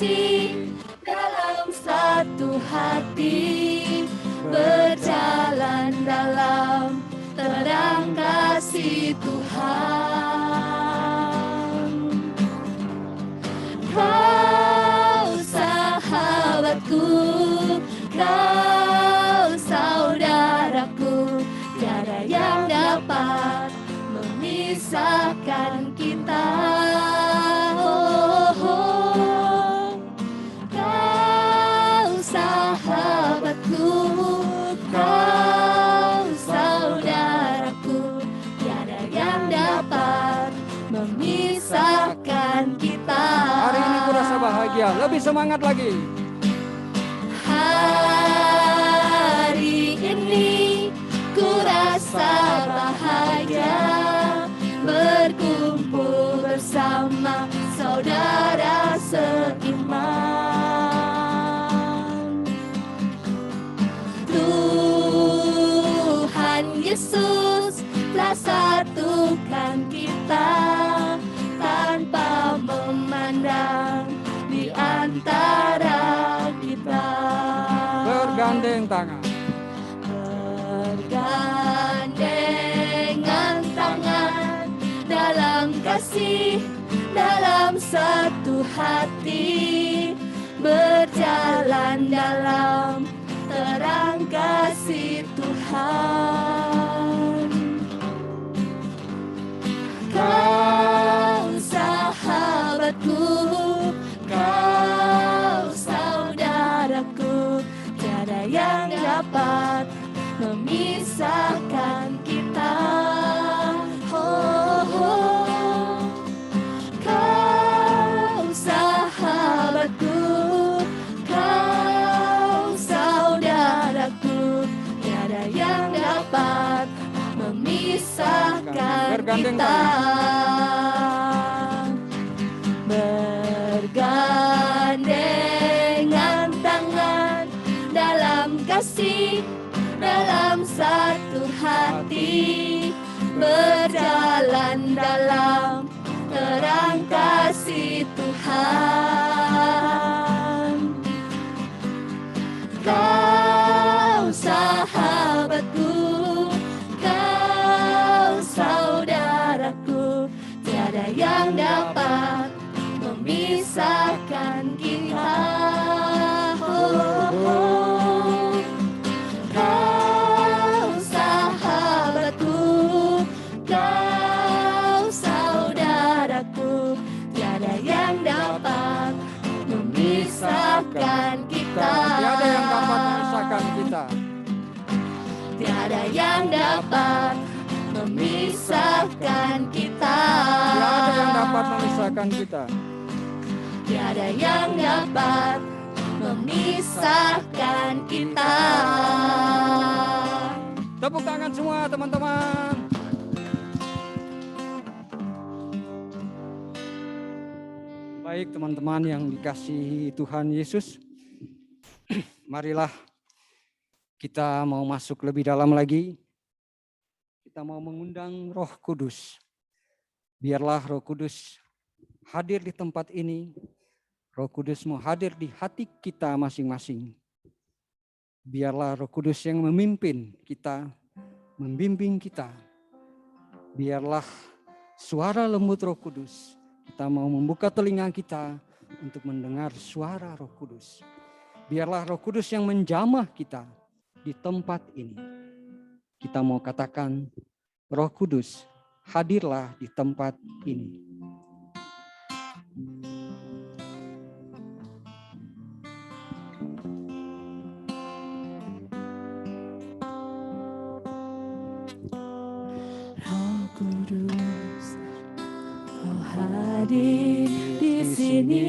kasih dalam satu hati, berjalan dalam terang kasih Tuhan. Kau sahabatku, kau saudaraku, tiada yang dapat memisahkan kita. Kau sahabatku, kau saudaraku, tiada yang dapat memisahkan kita. Hari ini ku rasa bahagia, lebih semangat lagi. Hari ini ku rasa bahagia, berkumpul bersama saudara seiman. Tuhan Yesus telah satukan kita tanpa memandang di antara kita. Bergandeng tangan, bergandengan tangan dalam kasih, dalam satu hati, berjalan dalam terang kasih Tuhan. Kau sahabatku, kau saudaraku, tiada yang dapat memisahkan kita. Kau sahabatku, kau saudaraku, tiada yang dapat memisahkan kita. Bergandengan tangan dalam kasih, dalam satu hati, berjalan dalam terang kasih Tuhan. Kau sahabatku, kau saudaraku, tiada yang dapat memisahkan kita. Kau sahabatku, kau saudaraku, tiada yang dapat memisahkan kita. tiada yang dapat memisahkan kita. Tiada yang dapat memisahkan kita. Tiada yang dapat memisahkan kita. Tiada yang dapat memisahkan kita. Tepuk tangan semua teman-teman. Baik teman-teman yang dikasihi Tuhan Yesus, marilah kita mau masuk lebih dalam lagi. Kita mau mengundang Roh Kudus. Biarlah Roh Kudus hadir di tempat ini. Roh Kudus mau hadir di hati kita masing-masing. Biarlah Roh Kudus yang memimpin kita, membimbing kita. Biarlah suara lembut Roh Kudus. Kita mau membuka telinga kita untuk mendengar suara Roh Kudus. Biarlah Roh Kudus yang menjamah kita di tempat ini. Kita mau katakan, Roh Kudus, hadirlah di tempat ini. Roh Kudus, kau hadir di sini.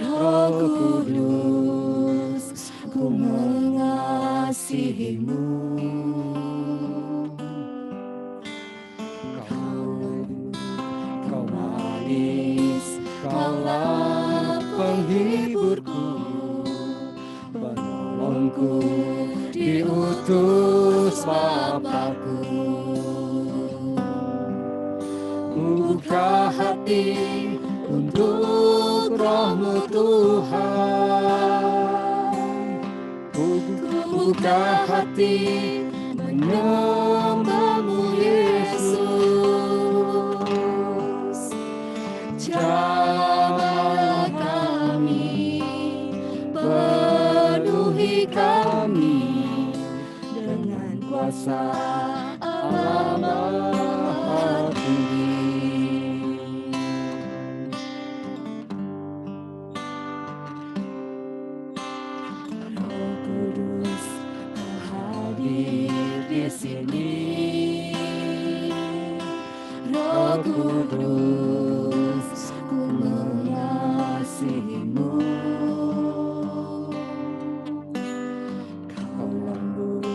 Roh Kudus, ku mengasihimu. Kau manis, kaulah penghiburku, penolongku, diutus Bapakku. Buka hati untuk untuk Roh-Mu Tuhan. Ku buka hati menyembah-Mu Yesus. Jamahlah kami, penuhi kami dengan kuasa Allah Maha Tinggi. Roh Kudus, Kau hadir di sini. Roh Kudus, ku mengasihi-Mu. Kau lembut,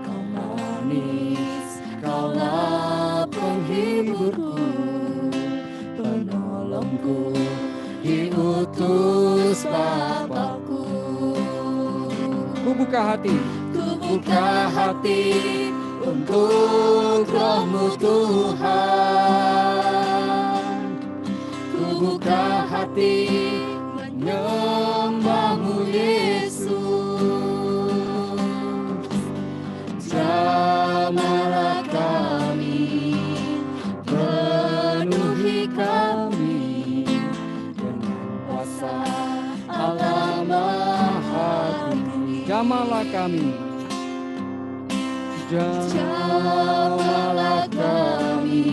Kau manis, Kaulah penghiburku, penolongku, diutus Bapakku. Ku buka hati, Ku buka hati untuk Roh-Mu Tuhan. Ku buka hati menyembah-Mu Yesus. Jamahlah kami, penuhi kami dengan kuasa Allah Maha Tinggi. jamahlah kami. Jamahlah kami,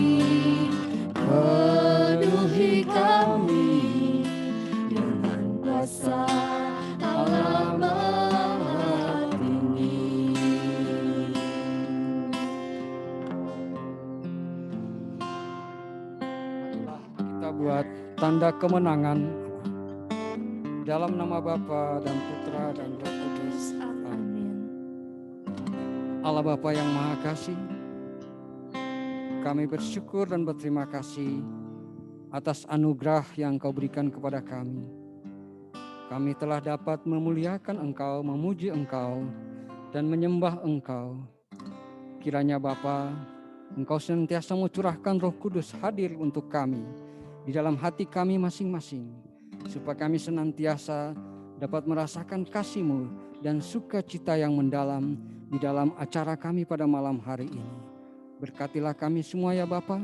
penuhi kami dengan kuasa Allah Maha Tinggi. Marilah kita buat tanda kemenangan dalam nama Bapa dan Putra dan Roh Kudus. Amin. Allah Bapa yang Maha Kasih, kami bersyukur dan berterima kasih atas anugerah yang Kau berikan kepada kami. Kami telah dapat memuliakan Engkau, memuji Engkau, dan menyembah Engkau. Kiranya Bapa, Engkau senantiasa mencurahkan Roh Kudus hadir untuk kami di dalam hati kami masing-masing, supaya kami senantiasa dapat merasakan kasih-Mu dan sukacita yang mendalam di dalam acara kami pada malam hari ini. Berkatilah kami semua ya Bapa,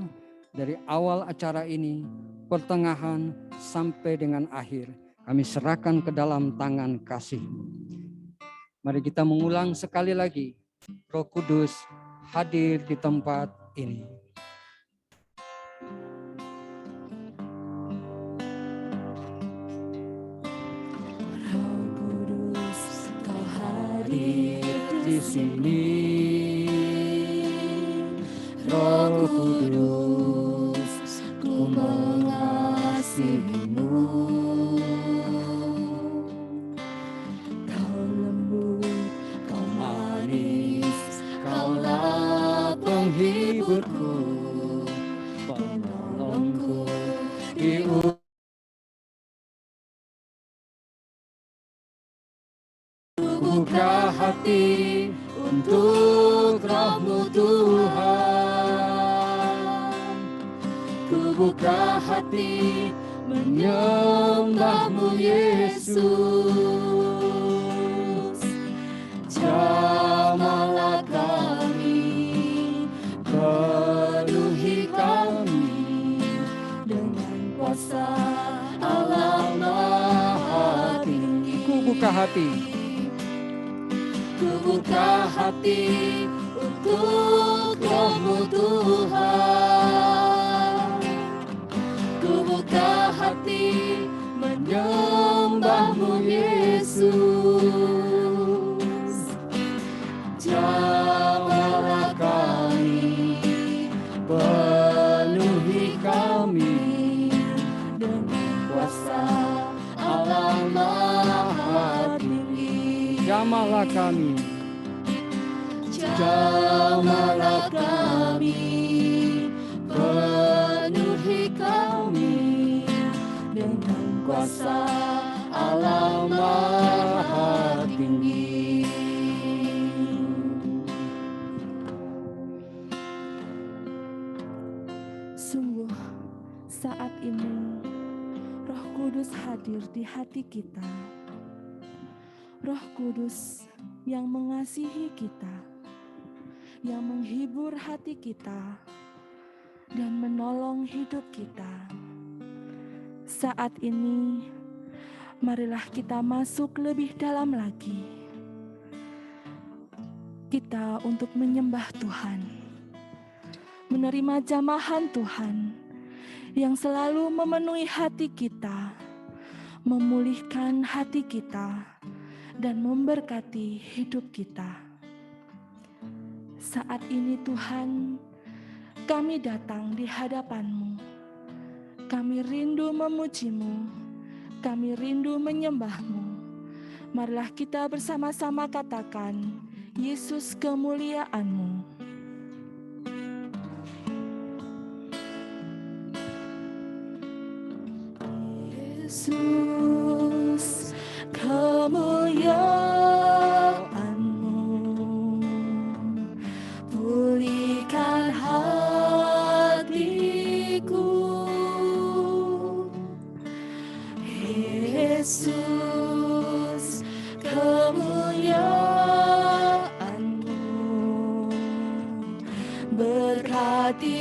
dari awal acara ini, pertengahan sampai dengan akhir, kami serahkan ke dalam tangan kasih-Mu. Mari kita mengulang sekali lagi, Roh Kudus hadir di tempat ini. Roh Kudus, Kau hadir di sini. Roh Kudus, ku mengasihi-Mu. Kau lembut, Kau manis, Kaulah penghiburku, penolongku, buka hati untuk Roh-Mu Tuhan. Ku buka hati menyembah-Mu Yesus. Jamahlah kami, penuhi kami dengan kuasa Allah Maha Tinggi. Ku buka hati, Ku buka hati untuk Roh-Mu Tuhan. Ku buka hati menyembah-Mu Yesus. Jamahlah kami, penuhi kami dengan kuasa Allah Maha Tinggi. jamahlah kami, Jamahlah kami, penuhi kami dengan kuasa Allah Maha Tinggi. Sungguh saat ini Kudus hadir di hati kita. Roh Kudus yang mengasihi kita, yang menghibur hati kita, dan menolong hidup kita. Saat ini, marilah kita masuk lebih dalam lagi. Kita untuk menyembah Tuhan, menerima jamahan Tuhan yang selalu memenuhi hati kita, memulihkan hati kita, dan memberkati hidup kita. Saat ini Tuhan, kami datang di hadapan-Mu. Kami rindu memuji-Mu, kami rindu menyembah-Mu. Marilah kita bersama-sama katakan, Yesus kemuliaan-Mu. Yesus kemuliaan-Mu, pulihkan hatiku. Yesus kemuliaan-Mu, berkati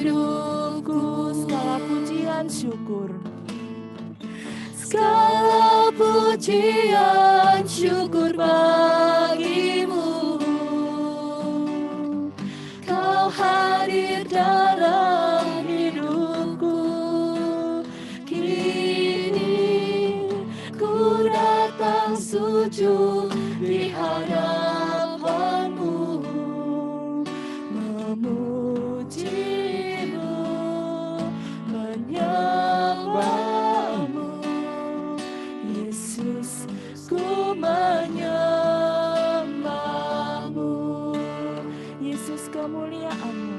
hidupku. Segala pujian syukur, segala pujian syukur bagimu. Kau hadir dalam hidupku. Kini ku datang sujud di hadapan-Mu, memuji-Mu, menyembah-Mu. Yesus, ku menyembah-Mu. Yesus kemuliaan-Mu.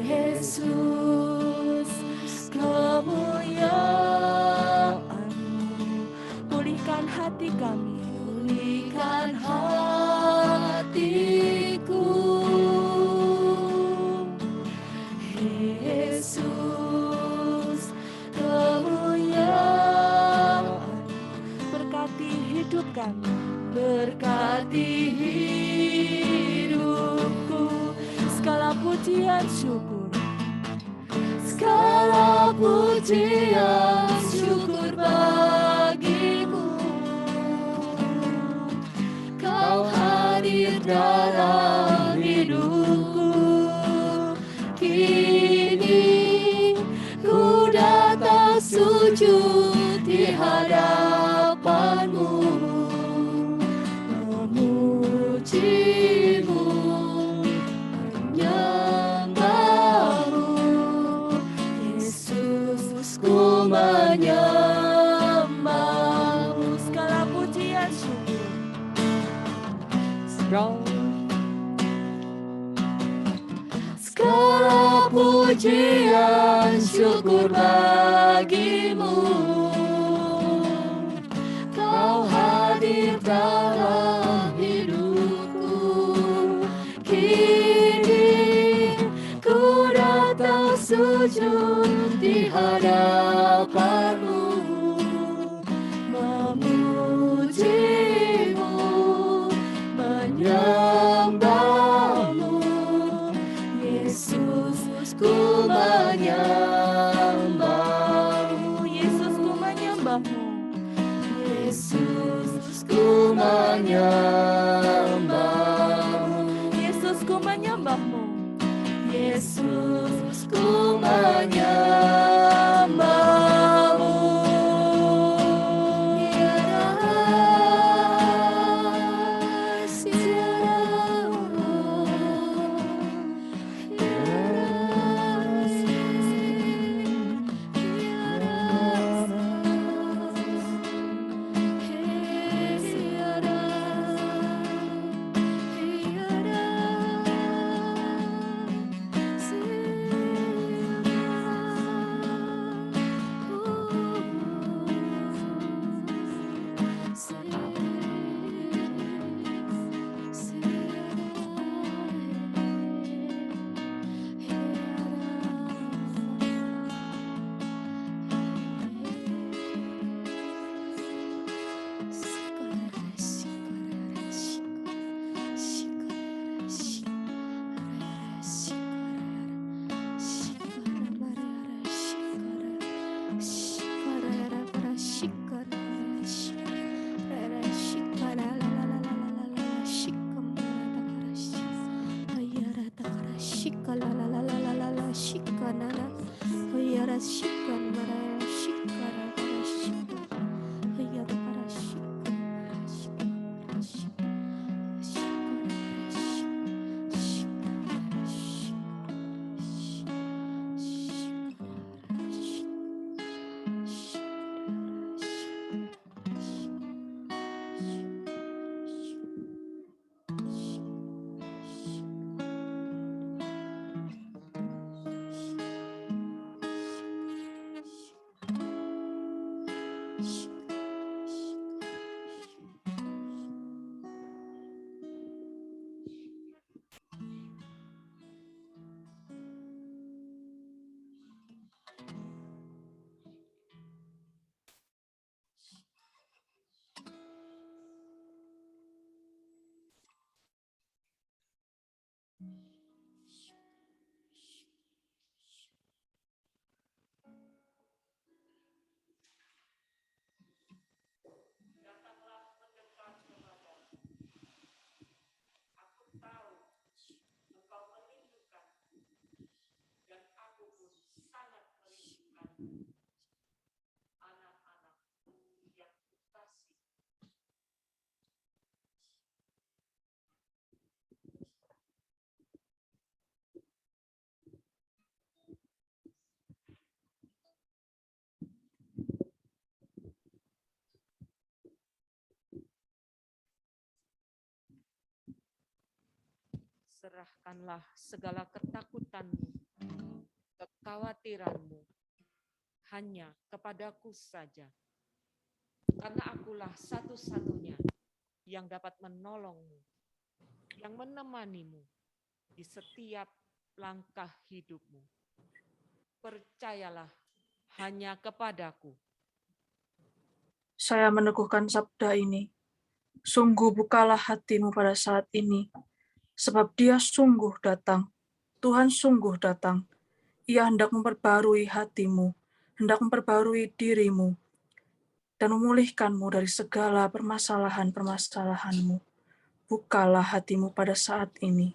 Yesus kemuliaan-Mu, pulihkan hati kami, pulihkan hatiku. Yesus kemuliaan, berkati hidup kami, berkati hidupku. Segala pujian syukur, segala pujian syukur bagimu. Kau hadir dalam hidupku. Kini ku datang sujud di hadapan-Mu, memuji-Mu, menyembah-Mu. Yesus, ku menyembah-Mu. Segala pujian syukur, segala pujian syukur bagimu. Kau hadir dalam hidupku. Kini ku datang sujud di hadapan-Mu, memuji-Mu, menyembah-Mu. Yesus, ku menyembah-Mu. Yesus, ku menyembah-Mu. Yesus, ku menyembah-Mu. Yesus, ku menyembah-Mu. Yesus, ku menyembah-Mu. shikalalalalalalala shikanana hayara shikanara shikara shikara hayara para shikara shikara Serahkanlah segala ketakutanmu, kekhawatiranmu, hanya kepadaku saja. Karena akulah satu-satunya yang dapat menolongmu, yang menemanimu di setiap langkah hidupmu. Percayalah hanya kepadaku. Saya meneguhkan sabda ini. Sungguh bukalah hatimu pada saat ini, sebab Dia sungguh datang. Tuhan sungguh datang. Ia hendak memperbarui hatimu, hendak memperbarui dirimu, dan memulihkanmu dari segala permasalahan-permasalahanmu. Bukalah hatimu pada saat ini.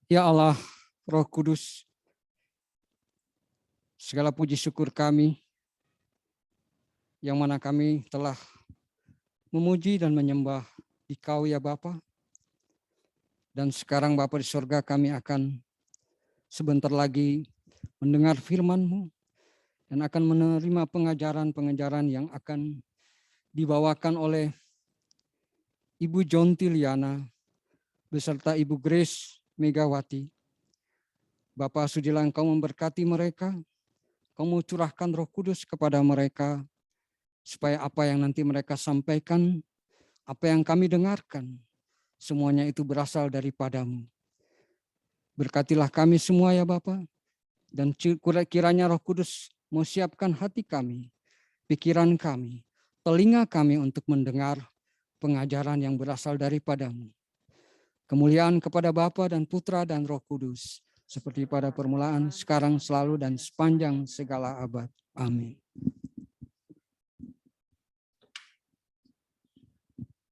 Ya Allah, Roh Kudus, segala puji syukur kami, yang mana kami telah memuji dan menyembah Dikau ya Bapa. Dan sekarang Bapa di sorga, kami akan sebentar lagi mendengar firman-Mu dan akan menerima pengajaran-pengajaran yang akan dibawakan oleh Ibu Jonti Liana beserta Ibu Grace Megawati. Bapak, sudilah Engkau memberkati mereka, Engkau curahkan Roh Kudus kepada mereka, supaya apa yang nanti mereka sampaikan, apa yang kami dengarkan, semuanya itu berasal daripada-Mu. Berkatilah kami semua ya Bapa, dan kiranya Roh Kudus mau siapkan hati kami, pikiran kami, telinga kami untuk mendengar pengajaran yang berasal daripada-Mu. Kemuliaan kepada Bapa dan Putra dan Roh Kudus, seperti pada permulaan, sekarang, selalu, dan sepanjang segala abad. Amin.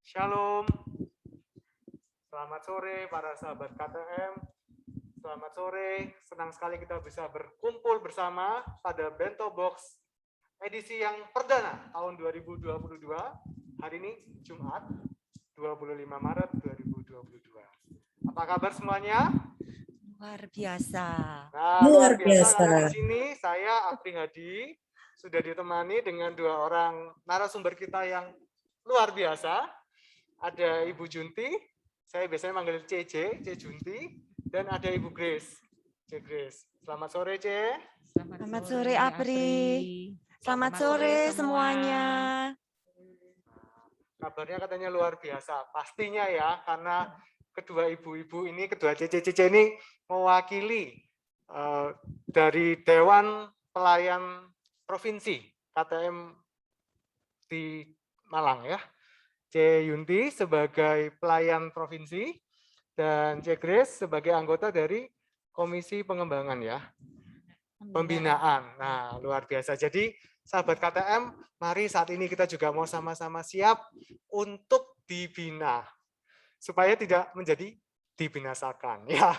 Shalom. Selamat sore para sahabat KTM. Selamat sore, senang sekali kita bisa berkumpul bersama pada Bento Box edisi yang perdana tahun 2022. Hari ini Jumat 25 Maret 2022. Apa kabar semuanya? Luar biasa. Nah, luar biasa. Karena di sini saya Abdi Hadi sudah ditemani dengan dua orang narasumber kita yang luar biasa. Ada Ibu Junti, saya biasanya manggil C Junti, dan ada Ibu Grace. C Grace. Selamat sore, C. Selamat sore, Apri. Selamat sore semuanya. Kabarnya katanya luar biasa. Pastinya ya, karena kedua ibu-ibu ini, kedua CC ini mewakili dari Dewan Pelayan Provinsi KTM di Malang ya. C Yunti sebagai pelayan provinsi dan C Grace sebagai anggota dari Komisi Pengembangan ya. Pembinaan. Nah, luar biasa. Jadi sahabat KTM, mari saat ini kita juga mau sama-sama siap untuk dibina supaya tidak menjadi dibinasakan ya.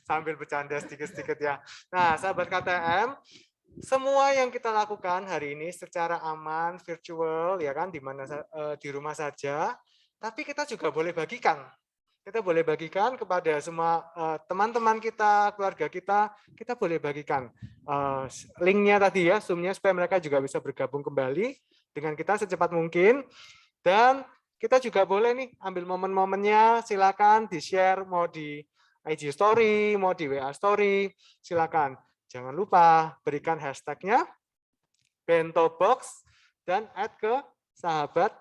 Sambil bercanda sedikit-sedikit ya. Nah, sahabat KTM, semua yang kita lakukan hari ini secara aman, virtual ya kan, di mana di rumah saja, tapi kita juga boleh bagikan. Kita boleh bagikan kepada semua teman-teman kita, keluarga kita boleh bagikan linknya tadi ya, Zoom-nya supaya mereka juga bisa bergabung kembali dengan kita secepat mungkin. Dan kita juga boleh nih ambil momen-momennya, silakan di-share, mau di IG Story, mau di WA Story, silakan. Jangan lupa berikan hashtagnya Bento Box dan add ke sahabat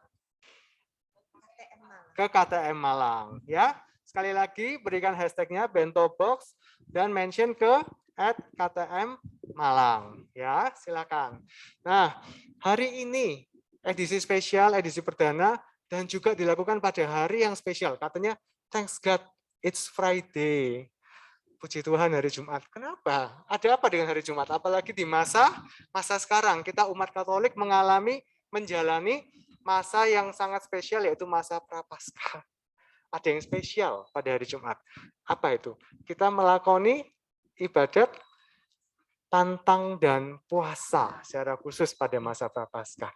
ke KTM Malang ya. Sekali lagi berikan hashtagnya Bento Box dan mention ke @KTM Malang ya, silakan. Nah, hari ini edisi spesial, edisi perdana dan juga dilakukan pada hari yang spesial. Katanya thanks God it's Friday. Puji Tuhan hari Jumat. Kenapa? Ada apa dengan hari Jumat? Apalagi di masa sekarang kita umat Katolik menjalani masa yang sangat spesial yaitu masa Prapaskah. Ada yang spesial pada hari Jumat. Apa itu? Kita melakoni ibadat pantang dan puasa secara khusus pada masa Prapaskah.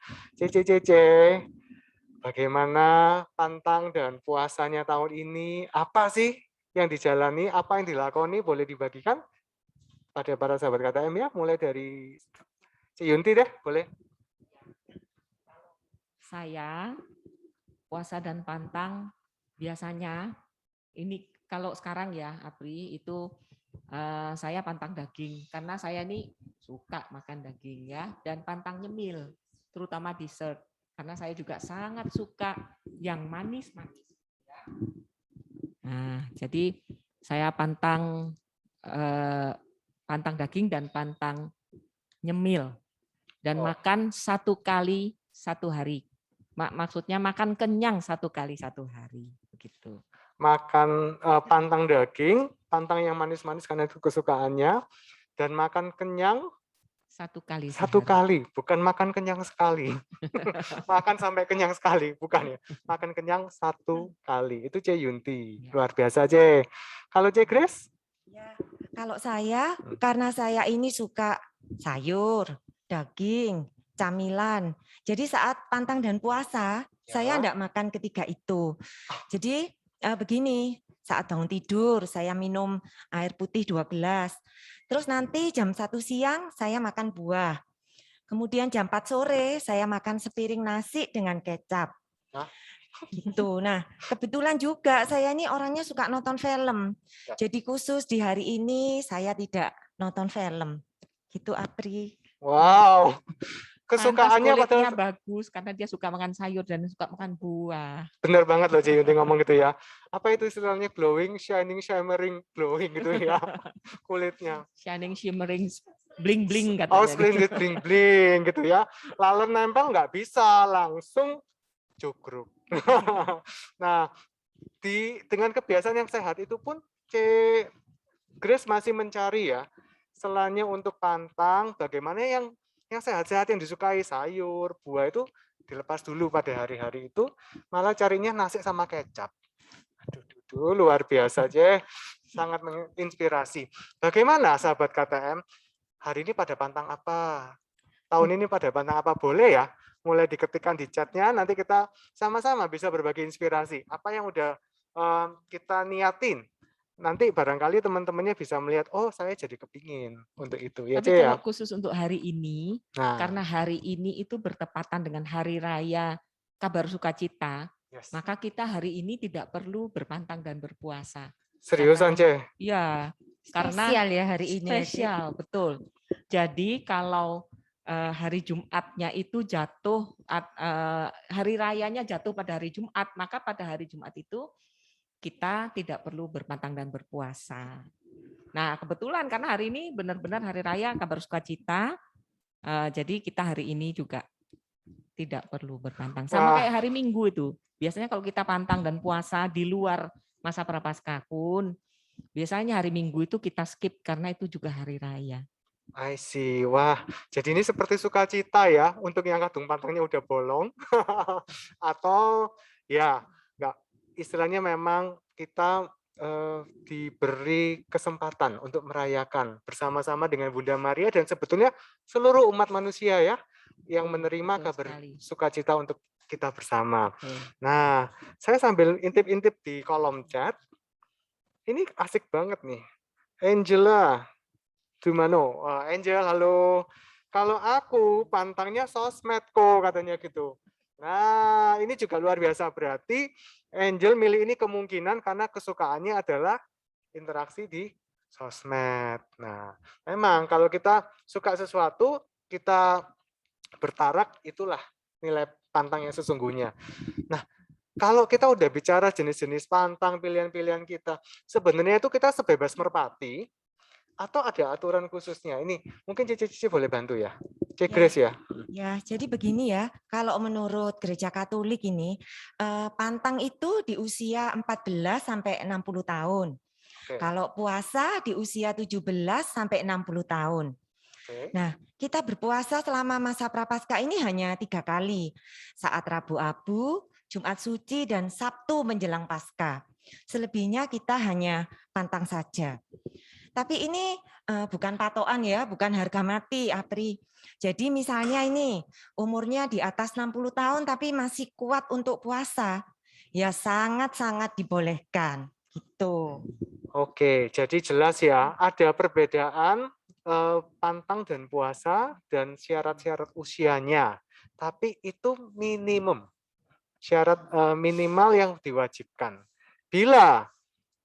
Bagaimana pantang dan puasanya tahun ini? Apa sih yang dijalani? Apa yang dilakoni? Boleh dibagikan pada para sahabat KTM ya. Mulai dari Yunti deh, boleh. Saya puasa dan pantang biasanya ini kalau sekarang ya Apri itu saya pantang daging karena saya ini suka makan daging ya, dan pantang nyemil terutama dessert karena saya juga sangat suka yang manis-manis ya. Nah, jadi saya pantang daging dan pantang nyemil dan makan 1 kali 1 hari. Maksudnya makan kenyang 1 kali 1 hari begitu. Makan pantang daging, pantang yang manis-manis karena itu kesukaannya, dan makan kenyang 1 kali. 1 kali, bukan makan kenyang sekali. Makan sampai kenyang sekali, bukan ya. Makan kenyang 1 kali. Itu C Yunti. Luar biasa C. Kalau C Grace? Ya, kalau saya karena saya ini suka sayur, daging, camilan. Jadi saat pantang dan puasa, saya enggak makan ketiga itu. Jadi begini, saat bangun tidur saya minum air putih 2 gelas. Terus nanti jam 1 siang saya makan buah. Kemudian jam 4 sore saya makan sepiring nasi dengan kecap. Gitu. Nah, kebetulan juga saya ini orangnya suka nonton film. Jadi khusus di hari ini saya tidak nonton film. Gitu Apri. Wow. Kesukaannya padahal bagus karena dia suka makan sayur dan suka makan buah. Benar banget loh C Yunti ngomong gitu ya. Apa itu istilahnya glowing, shining, shimmering, glowing gitu ya. Kulitnya. Shining, shimmering, bling bling katanya. Oh, splendid, bling bling gitu ya. Lalu nempel nggak bisa, langsung cukruk. Nah, dengan kebiasaan yang sehat itu pun C Grace masih mencari ya. Selainnya untuk pantang, bagaimana yang sehat-sehat yang disukai, sayur, buah itu dilepas dulu pada hari-hari itu, malah carinya nasi sama kecap. Aduh, luar biasa aja, sangat menginspirasi. Bagaimana sahabat KTM? Hari ini pada pantang apa? Tahun ini pada pantang apa? Boleh ya? Mulai diketikkan di chatnya, nanti kita sama-sama bisa berbagi inspirasi. Apa yang udah kita niatin? Nanti barangkali teman-temannya bisa melihat, oh saya jadi kepingin untuk itu. Ya, tapi kalau khusus untuk hari ini, karena hari ini itu bertepatan dengan Hari Raya Kabar Sukacita, Yes. Maka kita hari ini tidak perlu berpantang dan berpuasa. Seriusan, Ce? Ya, karena Spesial ya hari ini ya, Cik. spesial, betul. Jadi kalau hari Jumatnya itu jatuh, hari rayanya jatuh pada hari Jumat, maka pada hari Jumat itu kita tidak perlu berpantang dan berpuasa. Nah, kebetulan karena hari ini benar-benar hari raya kabar sukacita, jadi kita hari ini juga tidak perlu berpantang. Sama kayak hari Minggu itu. Biasanya kalau kita pantang dan puasa di luar masa Prapaskah pun, biasanya hari Minggu itu kita skip karena itu juga hari raya. I see. Wah, jadi ini seperti sukacita ya untuk yang kadung pantangnya udah bolong. Atau ya, enggak, istilahnya memang kita diberi kesempatan untuk merayakan bersama-sama dengan Bunda Maria dan sebetulnya seluruh umat manusia ya yang menerima kabar sukacita untuk kita bersama. Nah, saya sambil intip-intip di kolom chat. Ini asik banget nih. Angela Dumano. Angel, halo. Kalau aku pantangnya sosmed kok katanya gitu. Nah, ini juga luar biasa. Berarti Angel milih ini kemungkinan karena kesukaannya adalah interaksi di sosmed. Nah, memang kalau kita suka sesuatu, kita bertarak, itulah nilai pantang yang sesungguhnya. Nah, kalau kita udah bicara jenis-jenis pantang, pilihan-pilihan kita, sebenarnya itu kita sebebas merpati, atau ada aturan khususnya? Ini mungkin Cici boleh bantu ya? Cik Grace ya? Ya, jadi begini ya, kalau menurut Gereja Katolik ini, pantang itu di usia 14 sampai 60 tahun. Kalau puasa di usia 17 sampai 60 tahun. Nah, kita berpuasa selama masa Prapaskah ini hanya 3 kali. Saat Rabu Abu, Jumat Suci, dan Sabtu menjelang Paskah. Selebihnya kita hanya pantang saja. Tapi ini bukan patokan ya, bukan harga mati, Apri. Jadi misalnya ini umurnya di atas 60 tahun tapi masih kuat untuk puasa, ya sangat-sangat dibolehkan. Gitu. Oke, jadi jelas ya, ada perbedaan pantang dan puasa dan syarat-syarat usianya. Tapi itu minimum, syarat minimal yang diwajibkan. Bila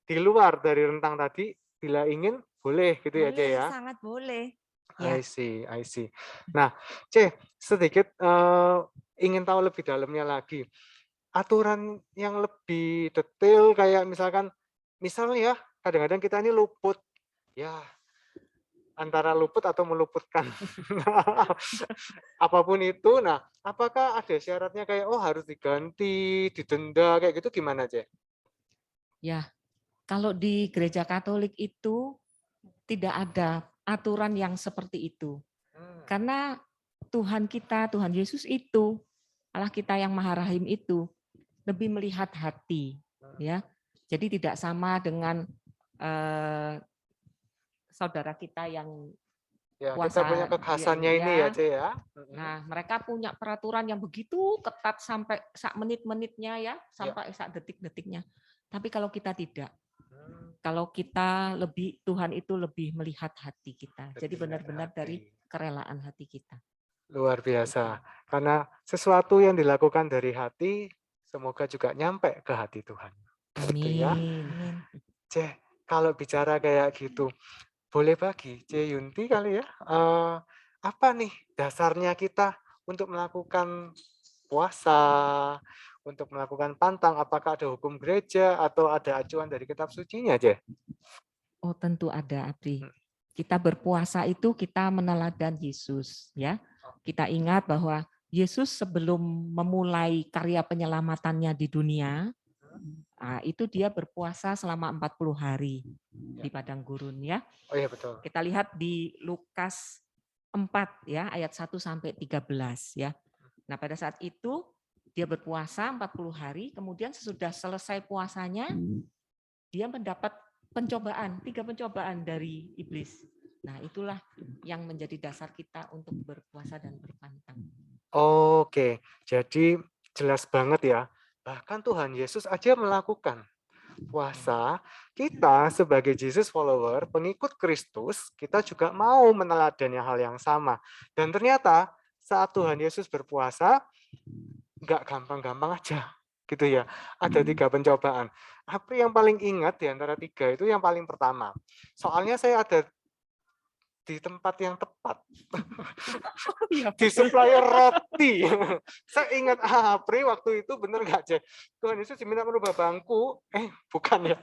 di luar dari rentang tadi, bila ingin boleh gitu ya, Ce ya? Sangat boleh. I see, I see. Nah, Ce, sedikit ingin tahu lebih dalamnya lagi. Aturan yang lebih detail kayak misalkan, misalnya ya, kadang-kadang kita ini luput. Ya, antara luput atau meluputkan. Apapun itu, nah, apakah ada syaratnya kayak, oh harus diganti, didenda, kayak gitu gimana, Ce? Ya, kalau di Gereja Katolik itu tidak ada aturan yang seperti itu. Karena Tuhan kita, Tuhan Yesus itu, Allah kita yang Maha Rahim itu, lebih melihat hati. Ya, jadi tidak sama dengan saudara kita yang ya, puasa. kita punya kekhasannya ini ya, Ce ya. Nah, mereka punya peraturan yang begitu ketat sampai sak menit-menitnya ya, sampai sak detik-detiknya. Tapi kalau kita tidak, kalau kita lebih, Tuhan itu lebih melihat hati kita. Jadi benar-benar dari kerelaan hati kita. Luar biasa. Karena sesuatu yang dilakukan dari hati, semoga juga nyampe ke hati Tuhan. Amin. Ya. Ce, kalau bicara kayak gitu, boleh bagi Ce Yunti kali ya, apa nih dasarnya kita untuk melakukan puasa, untuk melakukan pantang, apakah ada hukum gereja atau ada acuan dari kitab sucinya, Ce? Oh, tentu ada, Apri. Kita berpuasa itu kita meneladan Yesus, ya. Kita ingat bahwa Yesus sebelum memulai karya penyelamatannya di dunia, itu dia berpuasa selama 40 hari di padang gurun, ya. Oh iya, betul. Kita lihat di Lukas 4 ya, ayat 1 sampai 13 ya. Nah, pada saat itu dia berpuasa 40 hari, kemudian sesudah selesai puasanya dia mendapat pencobaan, 3 pencobaan dari iblis. Nah, itulah yang menjadi dasar kita untuk berpuasa dan berpantang. Oke, jadi jelas banget ya. Bahkan Tuhan Yesus aja melakukan puasa. Kita sebagai Jesus follower, pengikut Kristus, kita juga mau meneladani hal yang sama. Dan ternyata saat Tuhan Yesus berpuasa, nggak gampang-gampang aja. gitu ya. Ada 3 pencobaan. Apri yang paling ingat di antara 3 itu yang paling pertama. Soalnya saya ada di tempat yang tepat. Di supplier roti. Saya ingat Apri waktu itu bener nggak, Cek? Tuhan Yesus diminta merubah bangku, bukan ya.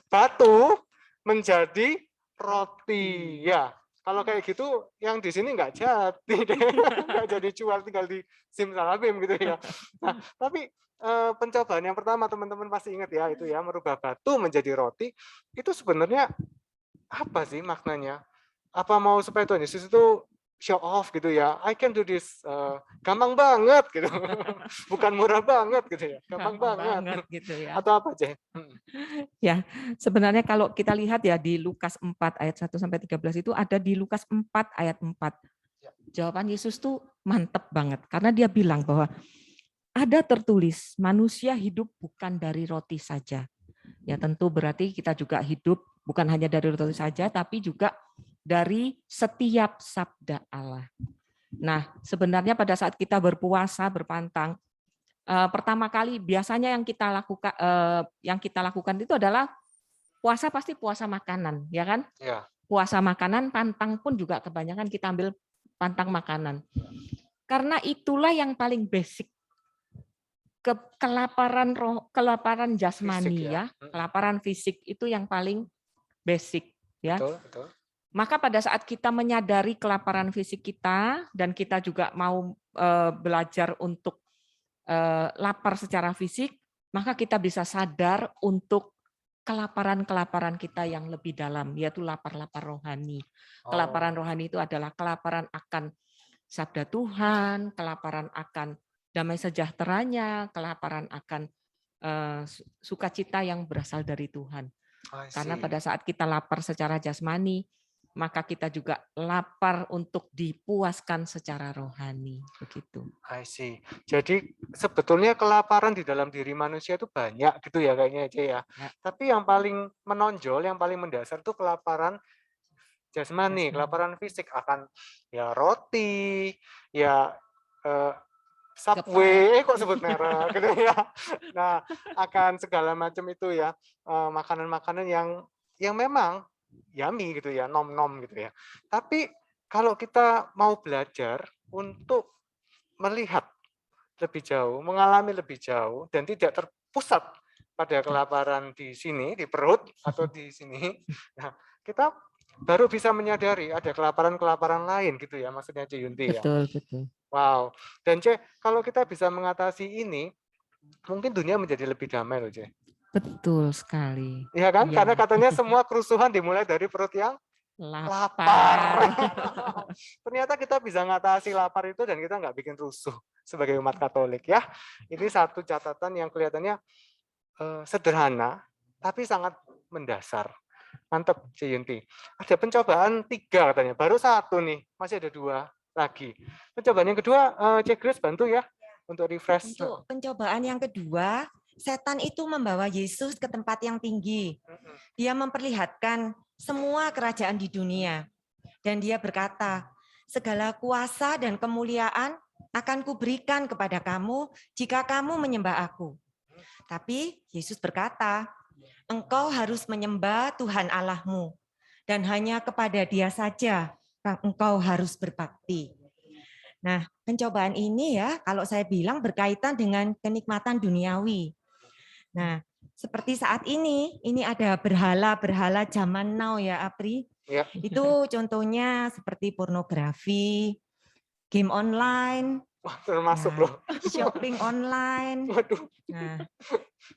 Batu menjadi roti. Ya, kalau kayak gitu yang di sini nggak jadi deh. Nggak jadi jual, tinggal di simsalabim gitu ya. Nah, tapi pencobaan yang pertama teman-teman pasti ingat ya, itu ya, merubah batu menjadi roti. Itu sebenarnya apa sih maknanya? Apa mau supaya Tuhan Yesus itu show off gitu ya, I can do this, gampang banget gitu. Bukan murah banget gitu ya, gampang banget gitu ya. atau apa aja? Ya, sebenarnya kalau kita lihat ya di Lukas 4 ayat 1 sampai 13 itu ada di Lukas 4 ayat 4. Jawaban Yesus tuh mantep banget karena dia bilang bahwa ada tertulis manusia hidup bukan dari roti saja. Ya tentu berarti kita juga hidup bukan hanya dari roti saja tapi juga dari setiap sabda Allah. Nah, sebenarnya pada saat kita berpuasa, berpantang, pertama kali biasanya yang kita lakukan itu adalah puasa pasti puasa makanan, ya kan? Ya. Puasa makanan, pantang pun juga kebanyakan kita ambil pantang makanan. Karena itulah yang paling basic. Kelaparan jasmani Fisik, ya, kelaparan fisik itu yang paling basic, ya. Betul. Maka pada saat kita menyadari kelaparan fisik kita dan kita juga mau belajar untuk lapar secara fisik, maka kita bisa sadar untuk kelaparan kita yang lebih dalam, yaitu lapar rohani. Kelaparan rohani itu adalah kelaparan akan sabda Tuhan, kelaparan akan damai sejahteranya, kelaparan akan sukacita yang berasal dari Tuhan. Karena pada saat kita lapar secara jasmani, maka kita juga lapar untuk dipuaskan secara rohani, begitu. I see. Jadi sebetulnya kelaparan di dalam diri manusia itu banyak gitu ya kayaknya aja ya. Tapi yang paling menonjol, yang paling mendasar itu kelaparan jasmani, kelaparan fisik akan ya roti, ya Subway, kok sebut merek gitu ya. Nah, akan segala macam itu ya, makanan-makanan yang memang yummy gitu ya, nom-nom gitu ya. Tapi kalau kita mau belajar untuk melihat lebih jauh, mengalami lebih jauh, dan tidak terpusat pada kelaparan di sini, di perut atau di sini, nah kita baru bisa menyadari ada kelaparan-kelaparan lain gitu ya, maksudnya Ciyunti ya. Betul. Wow. Dan kalau kita bisa mengatasi ini, mungkin dunia menjadi lebih damai loh, Ce. Betul sekali. Iya kan? Ya. Karena katanya semua kerusuhan dimulai dari perut yang lapar. Ternyata kita bisa mengatasi lapar itu dan kita nggak bikin rusuh sebagai umat Katolik ya. Ini satu catatan yang kelihatannya sederhana, tapi sangat mendasar. Mantap, Ciyunti. Ada pencobaan 3 katanya, baru 1 nih, masih ada 2 lagi. Pencobaan yang kedua, Cek Grace bantu ya untuk refresh. Untuk pencobaan yang kedua, setan itu membawa Yesus ke tempat yang tinggi. Dia memperlihatkan semua kerajaan di dunia. Dan dia berkata, segala kuasa dan kemuliaan akan kuberikan kepada kamu jika kamu menyembah aku. Tapi Yesus berkata, engkau harus menyembah Tuhan Allahmu. Dan hanya kepada Dia saja engkau harus berbakti. Nah, pencobaan ini ya, kalau saya bilang berkaitan dengan kenikmatan duniawi. Nah, seperti saat ini ada berhala-berhala zaman now ya, Apri. Ya. Itu contohnya seperti pornografi, game online, wah, termasuk loh. Shopping online. Waduh.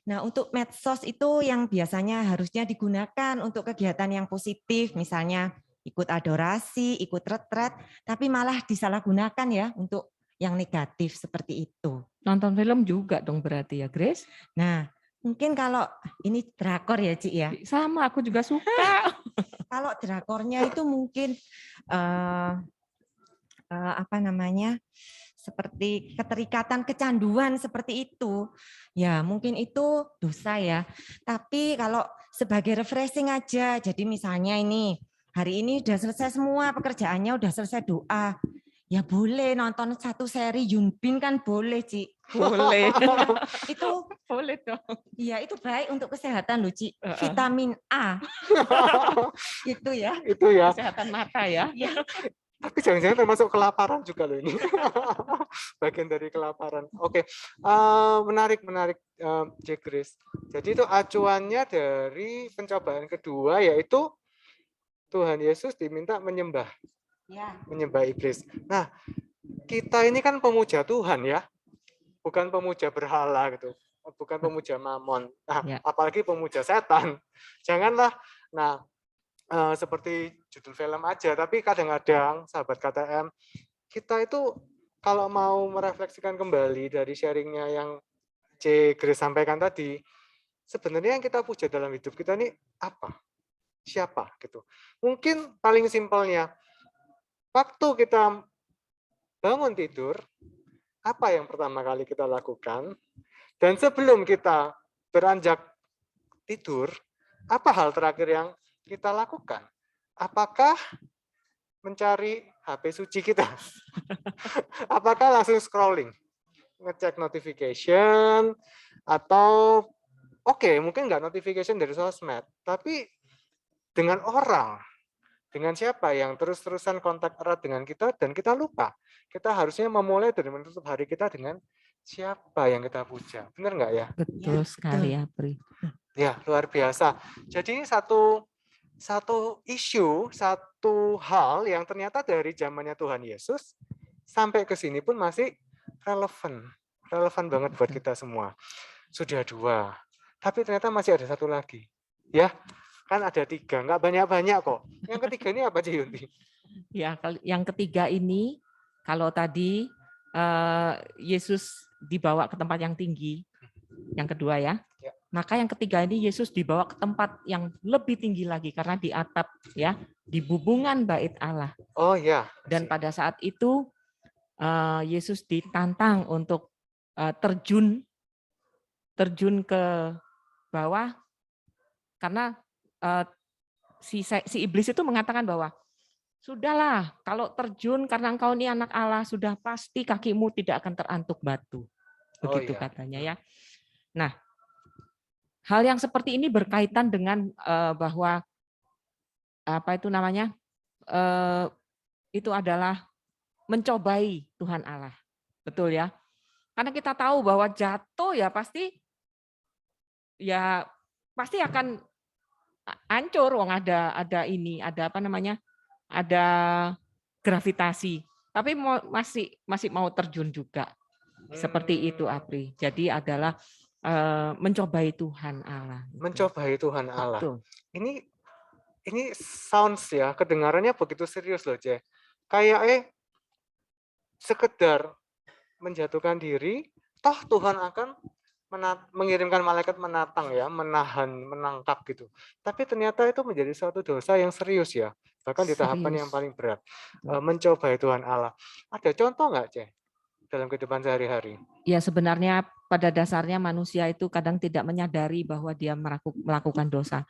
Nah, untuk medsos itu yang biasanya harusnya digunakan untuk kegiatan yang positif, misalnya ikut adorasi, ikut retret, tapi malah disalahgunakan ya untuk yang negatif seperti itu. Nonton film juga dong berarti ya, Grace? Nah, mungkin kalau ini drakor ya, Cik ya. Sama, aku juga suka. Kalau drakornya itu mungkin seperti keterikatan, kecanduan seperti itu. Ya, mungkin itu dosa ya. Tapi kalau sebagai refreshing aja, jadi misalnya ini hari ini udah selesai semua pekerjaannya, udah selesai doa. Ya boleh nonton satu seri Yoon Bin kan boleh, Ci. Boleh. Itu Boleh dong. iya itu baik untuk kesehatan loh, Ci. Heeh. Vitamin A itu ya. Itu ya. Kesehatan mata ya. Tapi jangan-jangan termasuk kelaparan juga loh ini. Bagian dari kelaparan. Oke, menarik Cik Grace. Jadi itu acuannya dari pencobaan kedua yaitu Tuhan Yesus diminta menyembah Ya. iblis. Nah, kita ini kan pemuja Tuhan ya, bukan pemuja berhala gitu, bukan pemuja mamon. Nah, Ya. apalagi pemuja setan. Janganlah. Nah, seperti judul film aja, tapi kadang-kadang sahabat KTM, kita itu kalau mau merefleksikan kembali dari sharingnya yang C. Grace sampaikan tadi, sebenarnya yang kita puja dalam hidup kita ini apa? Siapa gitu? Mungkin paling simpelnya, waktu kita bangun tidur, apa yang pertama kali kita lakukan? Dan sebelum kita beranjak tidur, apa hal terakhir yang kita lakukan? Apakah mencari HP suci kita? Apakah langsung scrolling? Ngecek notification? Atau oke, mungkin nggak notification dari sosmed, tapi dengan orang, dengan siapa yang terus-terusan kontak erat dengan kita dan kita lupa. Kita harusnya memulai dari menutup hari kita dengan siapa yang kita puja. Benar nggak ya? Betul sekali ya, Pri. Ya, luar biasa. Jadi satu isu, satu hal yang ternyata dari zamannya Tuhan Yesus sampai ke sini pun masih relevan banget buat kita semua. Sudah 2, tapi ternyata masih ada satu lagi. Ya, kan ada 3, nggak banyak-banyak kok. Yang ketiga ini apa, Ci Yunti? Ya, yang ketiga ini, kalau tadi Yesus dibawa ke tempat yang tinggi, yang kedua ya. Maka yang ketiga ini Yesus dibawa ke tempat yang lebih tinggi lagi karena di atap ya, di bubungan bait Allah. Oh ya. Dan pada saat itu Yesus ditantang untuk terjun ke bawah karena si iblis itu mengatakan bahwa sudahlah, kalau terjun karena engkau ini anak Allah, sudah pasti kakimu tidak akan terantuk batu. Begitu katanya ya. Nah, hal yang seperti ini berkaitan dengan bahwa apa itu namanya? Itu adalah mencobai Tuhan Allah. Betul ya? Karena kita tahu bahwa jatuh ya pasti akan hancur, wong ada ini, ada apa namanya? Ada gravitasi. Tapi masih mau terjun juga. Seperti itu, Apri. Jadi adalah mencobai Tuhan Allah. Mencobai Tuhan Allah. Betul. Ini sounds ya, kedengarannya begitu serius loh, Ce. Kayak sekedar menjatuhkan diri, toh Tuhan akan mengirimkan malaikat menatang ya, menahan, menangkap gitu. Tapi ternyata itu menjadi suatu dosa yang serius ya, bahkan di tahapan yang paling berat. Mencobai Tuhan Allah. Ada contoh nggak, Ce, dalam kehidupan sehari-hari? Ya sebenarnya pada dasarnya manusia itu kadang tidak menyadari bahwa dia melakukan dosa.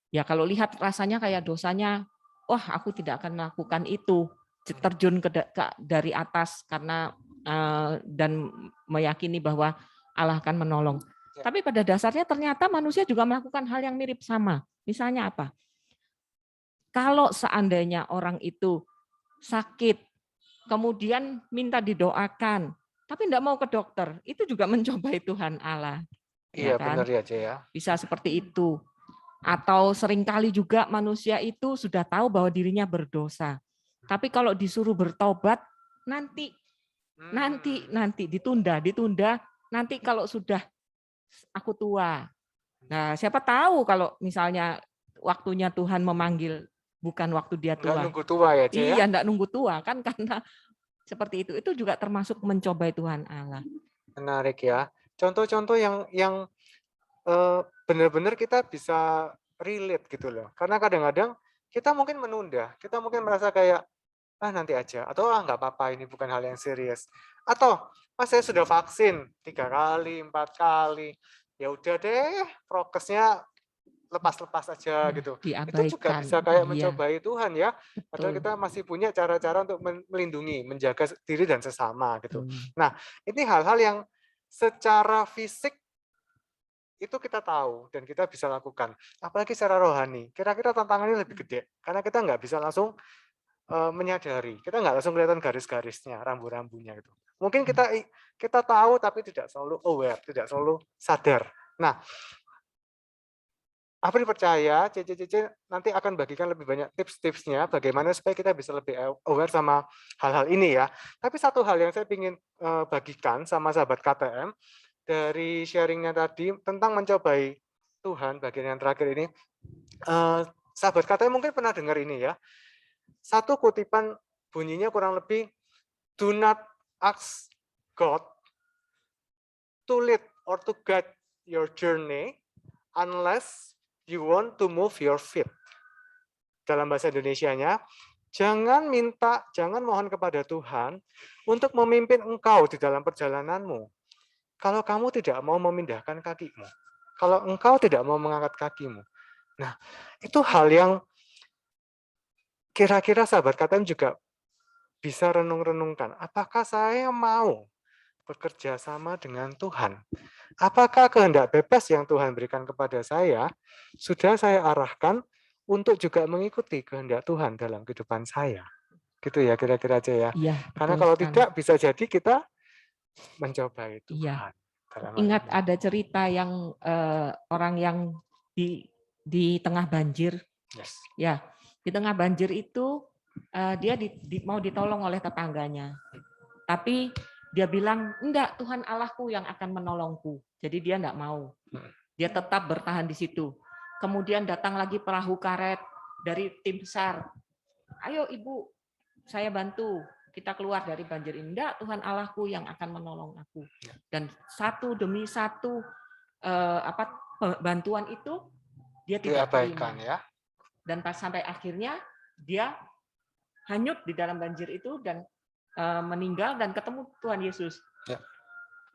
Ya kalau lihat rasanya kayak dosanya, wah aku tidak akan melakukan itu, terjun dari atas karena dan meyakini bahwa Allah akan menolong. Tapi pada dasarnya ternyata manusia juga melakukan hal yang mirip sama. Misalnya apa? Kalau seandainya orang itu sakit, kemudian minta didoakan, tapi tidak mau ke dokter, itu juga mencobai Tuhan Allah. Iya, kan? benar ya, Ce ya. Bisa seperti itu. Atau seringkali juga manusia itu sudah tahu bahwa dirinya berdosa. Tapi kalau disuruh bertobat, nanti ditunda, nanti kalau sudah aku tua. Nah, siapa tahu kalau misalnya waktunya Tuhan memanggil bukan waktu dia tua. Nggak nunggu tua ya, Ce ya? Iya, enggak nunggu tua kan karena seperti itu. Itu juga termasuk mencobai Tuhan Allah. Menarik ya. Contoh-contoh yang benar-benar kita bisa relate gitu loh. Karena kadang-kadang kita mungkin menunda, kita mungkin merasa kayak nanti aja, atau nggak apa-apa ini bukan hal yang serius. Atau saya sudah vaksin 3 kali, 4 kali, ya udah deh prokesnya lepas-lepas aja gitu. Itu juga Diabaikan. bisa kayak Iya, mencobai Tuhan ya. Padahal betul. kita masih punya cara-cara untuk melindungi, menjaga diri dan sesama gitu. Betul. Nah, ini hal-hal yang secara fisik itu kita tahu dan kita bisa lakukan. Apalagi secara rohani. Kira-kira tantangannya lebih gede karena kita nggak bisa langsung menyadari. Kita nggak langsung kelihatan garis-garisnya, rambu-rambunya gitu. Mungkin kita tahu tapi tidak selalu aware, tidak selalu sadar. Nah, Apri percaya Cece nanti akan bagikan lebih banyak tips-tipsnya bagaimana supaya kita bisa lebih aware sama hal-hal ini ya. Tapi satu hal yang saya ingin bagikan sama sahabat KTM dari sharingnya tadi tentang mencobai Tuhan bagian yang terakhir ini. Sahabat KTM mungkin pernah dengar ini ya. Satu kutipan bunyinya kurang lebih, do not ask God to lead or to guide your journey unless you want to move your feet. Dalam bahasa Indonesianya, jangan mohon kepada Tuhan untuk memimpin engkau di dalam perjalananmu. Kalau kamu tidak mau memindahkan kakimu, kalau engkau tidak mau mengangkat kakimu. Nah, itu hal yang kira-kira sahabat KTM juga bisa renung-renungkan. Apakah saya mau bekerja sama dengan Tuhan? Apakah kehendak bebas yang Tuhan berikan kepada saya sudah saya arahkan untuk juga mengikuti kehendak Tuhan dalam kehidupan saya? Gitu ya kira-kira aja ya. Iya, Karena betul kalau sekali. tidak bisa jadi kita mencoba itu. Iya. Ingat ada cerita yang orang yang di tengah banjir. Yes. Ya, di tengah banjir itu dia mau ditolong oleh tetangganya. Tapi dia bilang, enggak, Tuhan Allahku yang akan menolongku. Jadi dia enggak mau. Dia tetap bertahan di situ. Kemudian datang lagi perahu karet dari tim SAR. Ayo Ibu, saya bantu. Kita keluar dari banjir ini. Enggak, Tuhan Allahku yang akan menolong aku. Dan satu demi satu bantuan itu dia tidak terima. Ya. Dan pas sampai akhirnya dia hanyut di dalam banjir itu dan meninggal dan ketemu Tuhan Yesus. Ya.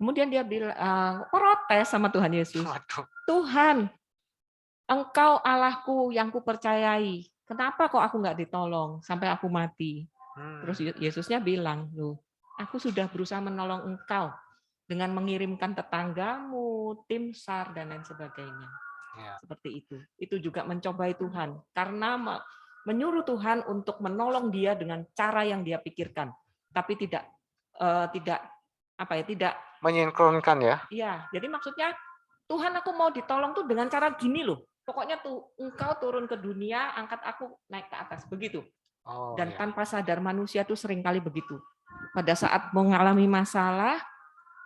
Kemudian dia bilang protes sama Tuhan Yesus. Waduh. Tuhan, Engkau Allahku yang kupercayai. Kenapa kok aku nggak ditolong sampai aku mati? Terus Yesusnya bilang, loh, aku sudah berusaha menolong engkau dengan mengirimkan tetanggamu, tim SAR dan lain sebagainya. Ya. Seperti itu. Itu juga mencobai Tuhan karena menyuruh Tuhan untuk menolong dia dengan cara yang dia pikirkan. Tapi tidak menyinkronkan ya. Iya, jadi maksudnya Tuhan aku mau ditolong tuh dengan cara gini loh. Pokoknya tuh engkau turun ke dunia, angkat aku naik ke atas begitu. Dan tanpa sadar manusia tuh seringkali begitu. Pada saat mengalami masalah,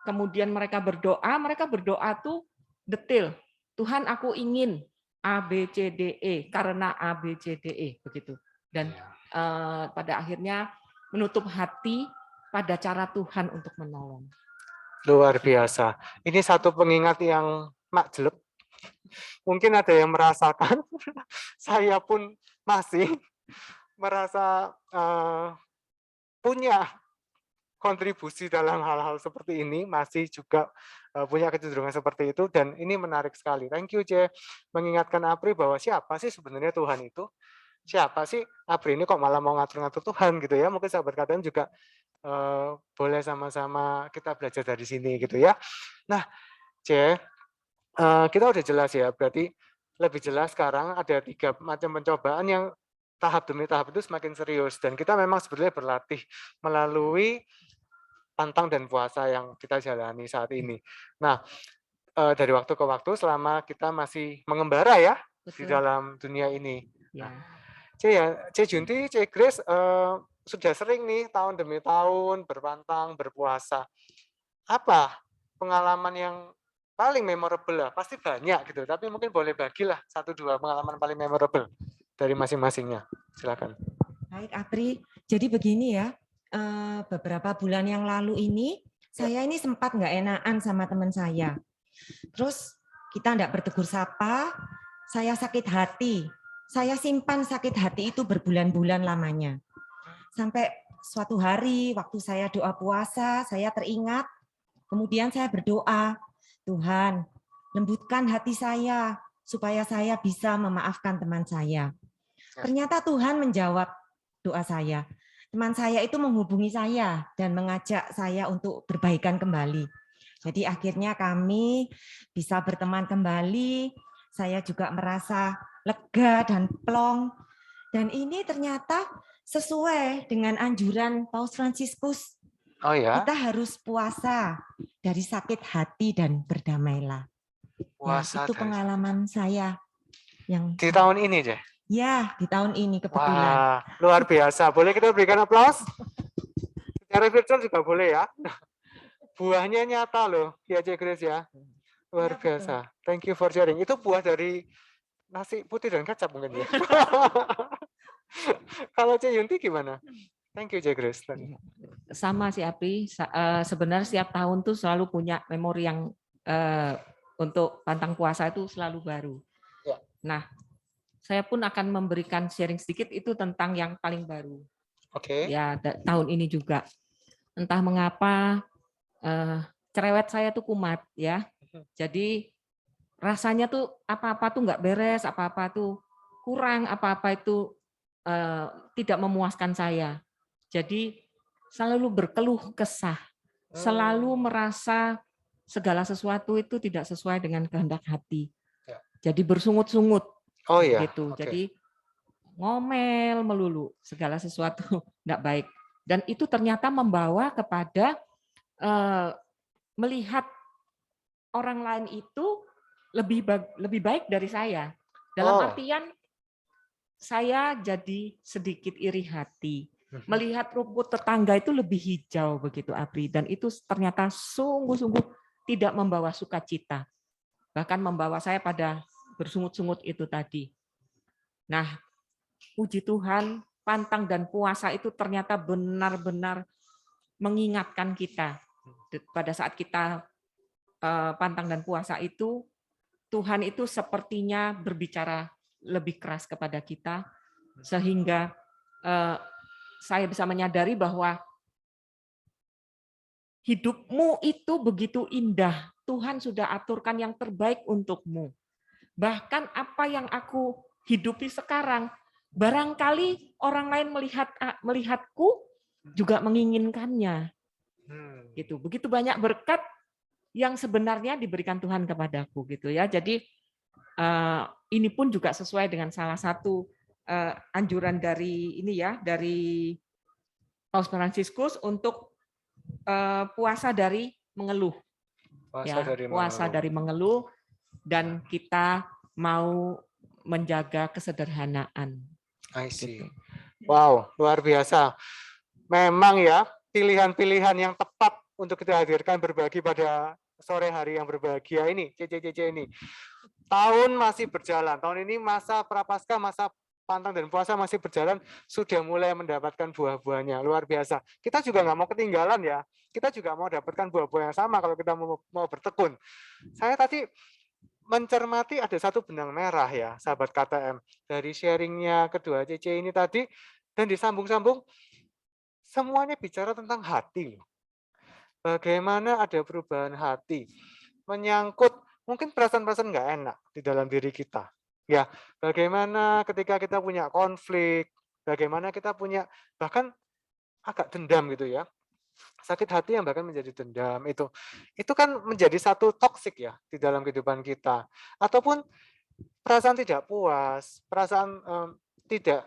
kemudian mereka berdoa tuh detail. Tuhan aku ingin A, B, C, D, E karena A, B, C, D, E begitu. Dan pada akhirnya menutup hati pada cara Tuhan untuk menolong. Luar biasa. Ini satu pengingat yang makjeleb. Mungkin ada yang merasakan. Saya pun masih merasa punya kontribusi dalam hal-hal seperti ini, masih juga punya kecenderungan seperti itu, dan ini menarik sekali. Thank you, C. Mengingatkan Apri bahwa siapa sih sebenarnya Tuhan itu? Siapa sih Apri ini kok malah mau ngatur-ngatur Tuhan gitu ya? Mungkin sahabat KTM juga boleh sama-sama kita belajar dari sini gitu ya. Nah, C, kita udah jelas ya, berarti lebih jelas sekarang ada 3 macam pencobaan yang tahap demi tahap itu semakin serius, dan kita memang sebetulnya berlatih melalui pantang dan puasa yang kita jalani saat ini. Nah, dari waktu ke waktu selama kita masih mengembara ya. Betul. Di dalam dunia ini. Ya. C Junti, C Grace sudah sering nih tahun demi tahun berpantang, berpuasa. Apa pengalaman yang paling memorable lah? Pasti banyak gitu, tapi mungkin boleh bagilah 1-2 pengalaman paling memorable dari masing-masingnya. Silakan. Baik, Apri. Jadi begini ya, beberapa bulan yang lalu ini, saya ini sempat nggak enakan sama teman saya. Terus kita nggak bertegur sapa, saya sakit hati. Saya simpan sakit hati itu berbulan-bulan lamanya. Sampai suatu hari, waktu saya doa puasa, saya teringat, kemudian saya berdoa, Tuhan, lembutkan hati saya, supaya saya bisa memaafkan teman saya. Ternyata Tuhan menjawab doa saya. Teman saya itu menghubungi saya dan mengajak saya untuk berbaikan kembali. Jadi akhirnya kami bisa berteman kembali. Saya juga merasa lega dan plong. Dan ini ternyata sesuai dengan anjuran Paus Fransiskus. Oh ya, Kita harus puasa dari sakit hati dan berdamailah. puasa Itu dari pengalaman saya yang di tahun ini deh. ya di tahun ini kebetulan. Wah, luar biasa. Boleh kita berikan aplaus? Secara virtual juga boleh ya. Buahnya nyata loh, ya Cik Grace ya. Luar Iya, betul. biasa. Thank you for sharing. Itu buah dari nasi putih dan kecap mungkin ya. Kalau Cik Yunti gimana? Thank you Cik Grace. Sama sih Apri, sebenarnya setiap tahun tuh selalu punya memori yang untuk pantang puasa itu selalu baru. Ya. Nah, saya pun akan memberikan sharing sedikit itu tentang yang paling baru. Oke. Ya, tahun ini juga. Entah mengapa cerewet saya tuh kumat ya. Jadi rasanya tuh apa-apa tuh nggak beres, apa-apa tuh kurang, apa-apa itu tidak memuaskan saya. Jadi selalu berkeluh kesah, selalu merasa segala sesuatu itu tidak sesuai dengan kehendak hati. Ya. Jadi bersungut-sungut. Oh iya. Gitu. Oke. Jadi ngomel melulu, segala sesuatu tidak baik. Dan itu ternyata membawa kepada melihat orang lain itu lebih baik dari saya. Dalam artian saya jadi sedikit iri hati. Melihat rumput tetangga itu lebih hijau begitu Apri, dan itu ternyata sungguh-sungguh tidak membawa sukacita. Bahkan membawa saya pada bersungut-sungut itu tadi. Nah, puji Tuhan, pantang dan puasa itu ternyata benar-benar mengingatkan kita. Pada saat kita pantang dan puasa itu, Tuhan itu sepertinya berbicara lebih keras kepada kita, sehingga saya bisa menyadari bahwa hidupmu itu begitu indah. Tuhan sudah aturkan yang terbaik untukmu. Bahkan apa yang aku hidupi sekarang, barangkali orang lain melihatku juga menginginkannya. Gitu. Begitu banyak berkat yang sebenarnya diberikan Tuhan kepadaku gitu ya. Jadi ini pun juga sesuai dengan salah satu anjuran dari ini ya, dari Paus Fransiskus untuk puasa dari mengeluh. Puasa dari mengeluh, dan kita mau menjaga kesederhanaan. I see. Gitu. Wow, luar biasa. Memang ya, pilihan-pilihan yang tepat untuk kita hadirkan berbagi pada sore hari yang berbahagia ini, CCCC ini. Tahun masih berjalan, tahun ini masa Prapaskah, masa pantang dan puasa masih berjalan, sudah mulai mendapatkan buah-buahnya, luar biasa. Kita juga nggak mau ketinggalan ya, kita juga mau dapatkan buah-buah yang sama kalau kita mau bertekun. Saya tadi mencermati ada satu benang merah ya, sahabat KTM, dari sharingnya kedua CC ini tadi, dan disambung-sambung, semuanya bicara tentang hati. Bagaimana ada perubahan hati, menyangkut mungkin perasaan-perasaan nggak enak di dalam diri kita. Ya, bagaimana ketika kita punya konflik, bagaimana kita punya bahkan agak dendam gitu ya. Sakit hati yang bahkan menjadi dendam itu kan menjadi satu toksik ya di dalam kehidupan kita. Ataupun perasaan tidak puas, perasaan tidak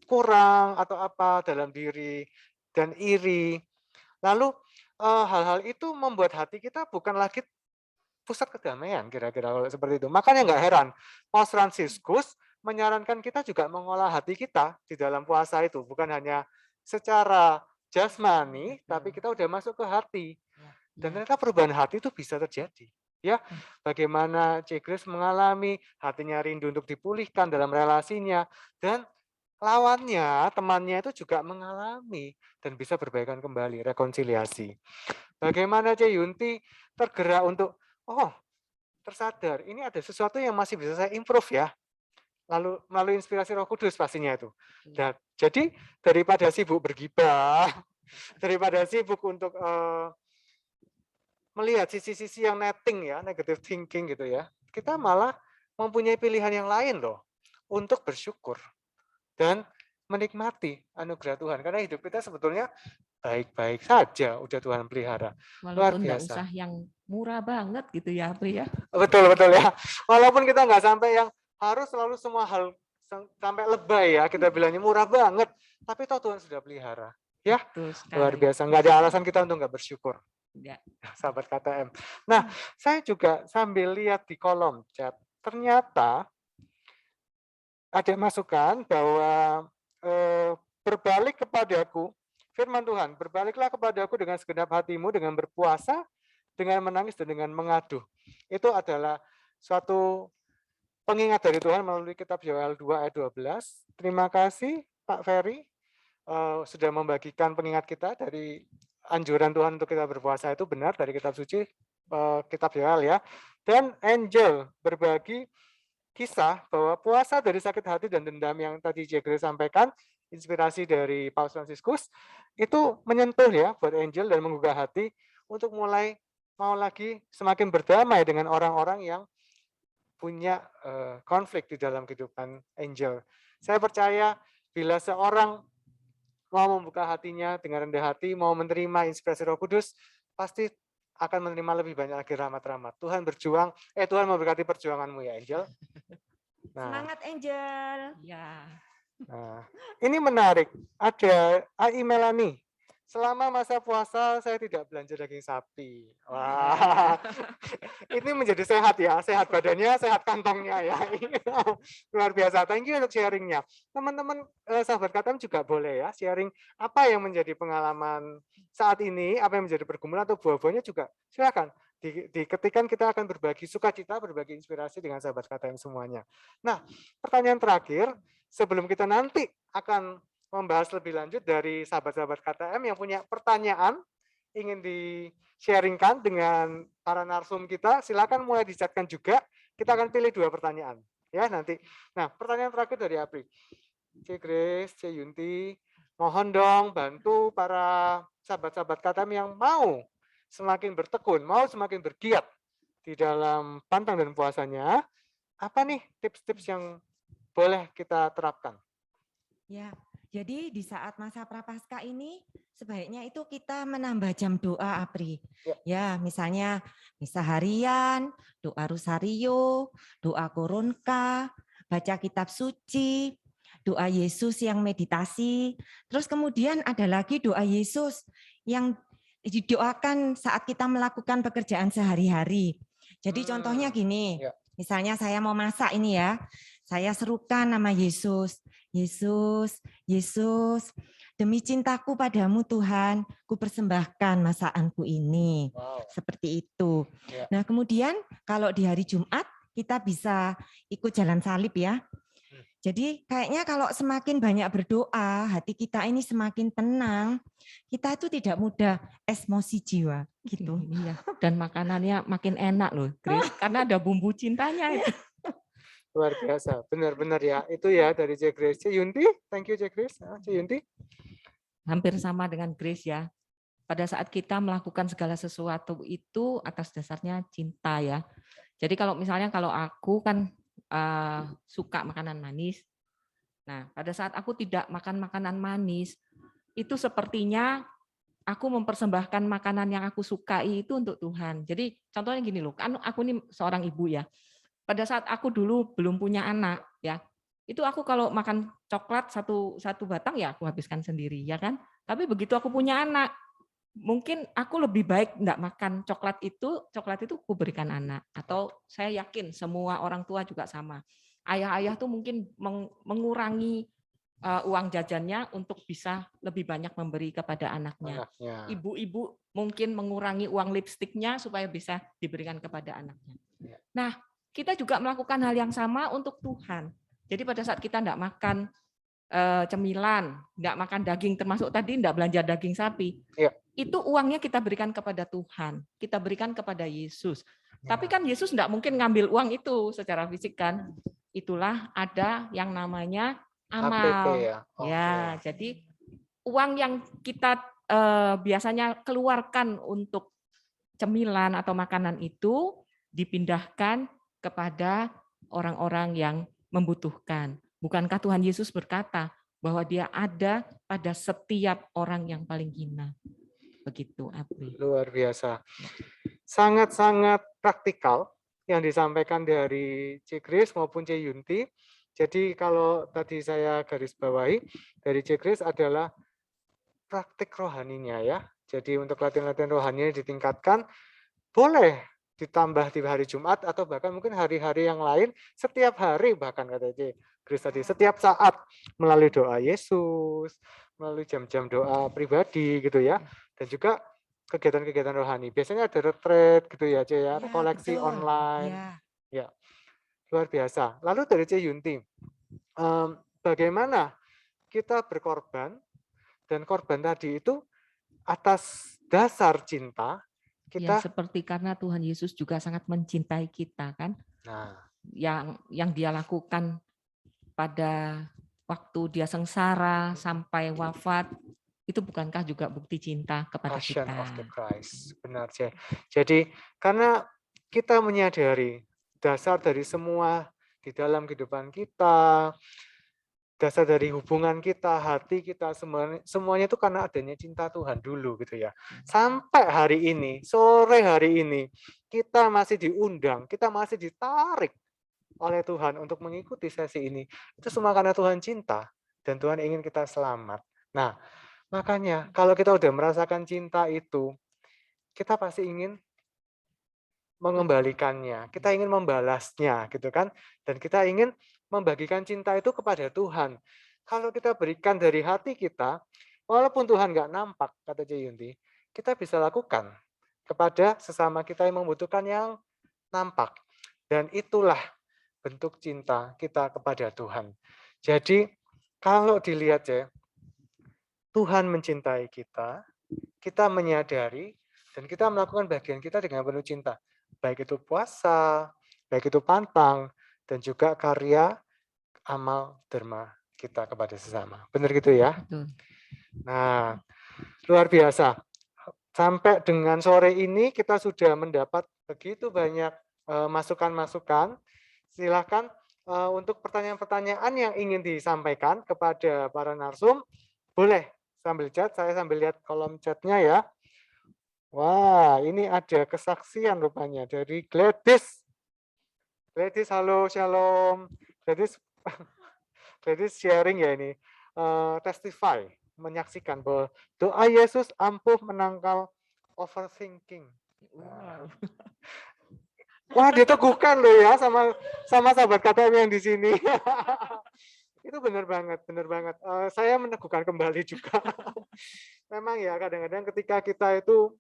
kurang atau apa dalam diri dan iri. Lalu hal-hal itu membuat hati kita bukan lagi pusat kedamaian kira-kira kalau seperti itu. Makanya nggak heran, Paus Fransiskus menyarankan kita juga mengolah hati kita di dalam puasa itu, bukan hanya secara jasmani, tapi kita udah masuk ke hati. Dan ternyata perubahan hati itu bisa terjadi. Ya, bagaimana Cik Grace mengalami hatinya rindu untuk dipulihkan dalam relasinya, dan lawannya, temannya itu juga mengalami dan bisa berbaikan kembali, rekonsiliasi. Bagaimana Cik Yunti tergerak untuk tersadar, ini ada sesuatu yang masih bisa saya improve ya. Lalu melalui inspirasi Roh Kudus pastinya itu. Dan, jadi daripada sibuk bergibah, daripada sibuk untuk melihat sisi-sisi yang netting ya, negative thinking gitu ya, kita malah mempunyai pilihan yang lain loh untuk bersyukur dan menikmati anugerah Tuhan. Karena hidup kita sebetulnya baik-baik saja, udah Tuhan pelihara. Luar Walaupun nggak biasa. usah yang murah banget gitu ya, Pri ya. Betul ya. Walaupun kita nggak sampai yang harus selalu semua hal sampai lebay ya, kita bilangnya murah banget, tapi toh Tuhan sudah pelihara. Ya, Betul sekali. luar biasa. Nggak ada alasan kita untuk nggak bersyukur. Ya. Sahabat KTM. Nah, saya juga sambil lihat di kolom chat, ternyata ada masukan bahwa berbalik kepadaku, firman Tuhan, berbaliklah kepadaku dengan segenap hatimu, dengan berpuasa, dengan menangis, dan dengan mengaduh. Itu adalah suatu pengingat dari Tuhan melalui kitab Yoel 2 ayat 12. Terima kasih Pak Ferry sudah membagikan pengingat kita dari anjuran Tuhan untuk kita berpuasa, itu benar dari kitab suci, kitab Yoel ya. Dan Angel berbagi kisah bahwa puasa dari sakit hati dan dendam yang tadi Jegre sampaikan, inspirasi dari Paus Fransiskus, itu menyentuh ya buat Angel dan menggugah hati untuk mulai mau lagi semakin berdamai dengan orang-orang yang punya konflik di dalam kehidupan Angel. Saya percaya bila seorang mau membuka hatinya dengan rendah hati, mau menerima inspirasi Roh Kudus, pasti akan menerima lebih banyak lagi rahmat-rahmat. Tuhan berjuang, Tuhan memberkati perjuanganmu ya Angel. Nah, Semangat Angel. Ya. nah, ini menarik. Ada AI Melani. Selama masa puasa saya tidak belanja daging sapi. Wah, ini menjadi sehat ya, sehat badannya, sehat kantongnya ya. Luar biasa. Thank you untuk sharingnya. Teman-teman sahabat KTM juga boleh ya sharing apa yang menjadi pengalaman saat ini, apa yang menjadi pergumulan atau buah-buahnya juga silakan. Diketikkan, kita akan berbagi sukacita, berbagi inspirasi dengan sahabat KTM semuanya. Nah, pertanyaan terakhir sebelum kita nanti akan membahas lebih lanjut dari sahabat-sahabat KTM yang punya pertanyaan ingin di-sharingkan dengan para narsum kita, silakan mulai di-chatkan juga. Kita akan pilih 2 pertanyaan ya nanti. Nah, pertanyaan terakhir dari Apri. C. Grace, C. Yunti, mohon dong bantu para sahabat-sahabat KTM yang mau semakin bertekun, mau semakin bergiat di dalam pantang dan puasanya. Apa nih tips-tips yang boleh kita terapkan? Ya, jadi di saat masa Prapaskah ini sebaiknya itu kita menambah jam doa, Apri. Ya, misalnya misa harian, doa rosario, doa koronka, baca kitab suci, doa Yesus yang meditasi. Terus kemudian ada lagi doa Yesus yang didoakan saat kita melakukan pekerjaan sehari-hari. Jadi contohnya gini, misalnya saya mau masak ini ya, saya serukan nama Yesus. Yesus, Yesus, demi cintaku padamu Tuhan, ku persembahkan masakanku ini. Wow. Seperti itu. Ya. Nah kemudian kalau di hari Jumat kita bisa ikut jalan salib ya. Jadi kayaknya kalau semakin banyak berdoa, hati kita ini semakin tenang, kita itu tidak mudah emosi jiwa gitu. Iya. Dan makanannya makin enak loh, Grace, karena ada bumbu cintanya itu. Luar biasa, benar-benar ya. Itu ya dari C. Grace. C. Yunti, thank you C. Grace. C. Yunti. Hampir sama dengan Grace ya. Pada saat kita melakukan segala sesuatu itu atas dasarnya cinta ya. Jadi kalau misalnya kalau aku kan suka makanan manis. Nah, pada saat aku tidak makan makanan manis, itu sepertinya aku mempersembahkan makanan yang aku sukai itu untuk Tuhan. Jadi contohnya gini loh, kan aku ini seorang ibu ya. Pada saat aku dulu belum punya anak ya, itu aku kalau makan coklat satu batang ya aku habiskan sendiri ya kan. Tapi begitu aku punya anak, mungkin aku lebih baik enggak makan coklat itu aku berikan anak. Atau saya yakin semua orang tua juga sama. Ayah-ayah tuh mungkin mengurangi uang jajannya untuk bisa lebih banyak memberi kepada anaknya. Ibu-ibu mungkin mengurangi uang lipstiknya supaya bisa diberikan kepada anaknya. Nah, kita juga melakukan hal yang sama untuk Tuhan. Jadi pada saat kita enggak makan cemilan, enggak makan daging, termasuk tadi enggak belanja daging sapi, itu uangnya kita berikan kepada Tuhan, kita berikan kepada Yesus. Tapi kan Yesus enggak mungkin ngambil uang itu secara fisik kan. Itulah ada yang namanya amal. Ya, jadi uang yang kita biasanya keluarkan untuk cemilan atau makanan itu dipindahkan kepada orang-orang yang membutuhkan. Bukankah Tuhan Yesus berkata bahwa Dia ada pada setiap orang yang paling hina? Begitu, Apri. Luar biasa. Sangat-sangat praktikal yang disampaikan dari C. Grace maupun C. Yunti. Jadi kalau tadi saya garis bawahi dari C. Grace adalah praktik rohaninya ya. Jadi untuk latihan-latihan rohaninya ditingkatkan, boleh ditambah di hari Jumat atau bahkan mungkin hari-hari yang lain, setiap hari bahkan kata C. Grace tadi, setiap saat melalui doa Yesus, melalui jam-jam doa pribadi gitu ya. Dan juga kegiatan-kegiatan rohani. Biasanya ada retreat gitu ya, C ya, koleksi betul. online. Ya. Ya, luar biasa. Lalu dari C. Yunti, bagaimana kita berkorban, dan korban tadi itu atas dasar cinta, Ya, kita seperti karena Tuhan Yesus juga sangat mencintai kita kan, nah, yang Dia lakukan pada waktu Dia sengsara sampai wafat, itu bukankah juga bukti cinta kepada Passion kita? of the Christ. Benar, C. Jadi karena kita menyadari dasar dari semua di dalam kehidupan kita, dasar dari hubungan kita, hati kita, semuanya itu karena adanya cinta Tuhan dulu gitu ya. Sampai hari ini, sore hari ini, kita masih diundang, kita masih ditarik oleh Tuhan untuk mengikuti sesi ini. Itu semua karena Tuhan cinta dan Tuhan ingin kita selamat. Nah, makanya kalau kita udah merasakan cinta itu, kita pasti ingin mengembalikannya, kita ingin membalasnya gitu kan, dan kita ingin membagikan cinta itu kepada Tuhan. Kalau kita berikan dari hati kita, walaupun Tuhan nggak nampak, kata Yunti, kita bisa lakukan kepada sesama kita yang membutuhkan yang nampak. Dan itulah bentuk cinta kita kepada Tuhan. Jadi kalau dilihat ya, Tuhan mencintai kita, kita menyadari, dan kita melakukan bagian kita dengan penuh cinta. Baik itu puasa, baik itu pantang, dan juga karya amal derma kita kepada sesama. Benar gitu ya? Betul. Nah, luar biasa. Sampai dengan sore ini kita sudah mendapat begitu banyak masukan-masukan. Silakan untuk pertanyaan-pertanyaan yang ingin disampaikan kepada para narsum, boleh sambil chat, saya sambil lihat kolom chatnya ya. Wah, ini ada kesaksian rupanya dari Gladys. Gladys, halo, shalom. Gladys, Gladys sharing ya ini, testify, menyaksikan bahwa doa Yesus ampuh menangkal overthinking. Wow. Wah, diteguhkan loh ya sama sahabat KTM yang di sini. Itu benar banget, benar banget. Saya meneguhkan kembali juga. Memang ya kadang-kadang ketika kita itu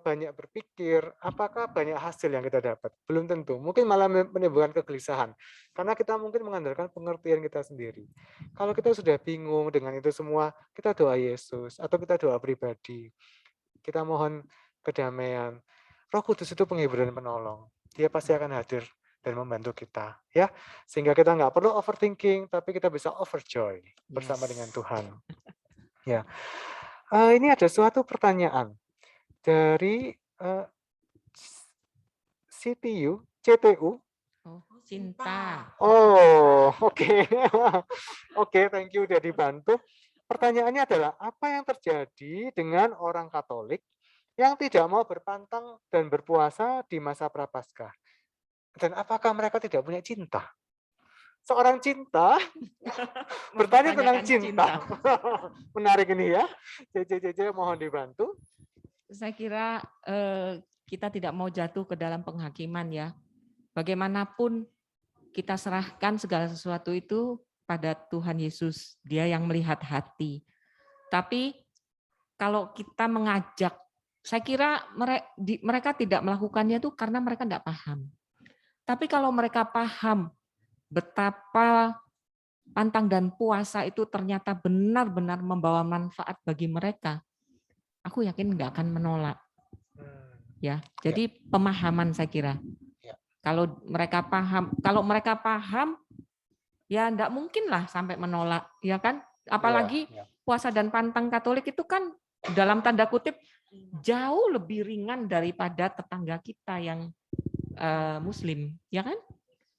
banyak berpikir, apakah banyak hasil yang kita dapat? Belum tentu. Mungkin malah menimbulkan kegelisahan. Karena kita mungkin mengandalkan pengertian kita sendiri. Kalau kita sudah bingung dengan itu semua, kita doa Yesus atau kita doa pribadi. Kita mohon kedamaian. Roh Kudus itu penghibur dan penolong. Dia pasti akan hadir dan membantu kita, ya, sehingga kita nggak perlu overthinking, tapi kita bisa overjoy bersama dengan Tuhan. Ya, ini ada suatu pertanyaan dari CTU. Oh, cinta. Oh, oke, oke, thank you udah dibantu. Pertanyaannya adalah apa yang terjadi dengan orang Katolik yang tidak mau berpantang dan berpuasa di masa Prapaskah? Dan apakah mereka tidak punya cinta? Seorang cinta bertanya tentang cinta. Menarik ini ya. JJ mohon dibantu. Saya kira kita tidak mau jatuh ke dalam penghakiman ya. Bagaimanapun kita serahkan segala sesuatu itu pada Tuhan Yesus. Dia yang melihat hati. Tapi kalau kita mengajak, saya kira mereka tidak melakukannya itu karena mereka tidak paham. Tapi kalau mereka paham betapa pantang dan puasa itu ternyata benar-benar membawa manfaat bagi mereka, aku yakin nggak akan menolak. Ya, jadi pemahaman saya kira. Kalau mereka paham, ya enggak mungkin lah sampai menolak, ya kan? Apalagi puasa dan pantang Katolik itu kan dalam tanda kutip jauh lebih ringan daripada tetangga kita yang Muslim, ya kan?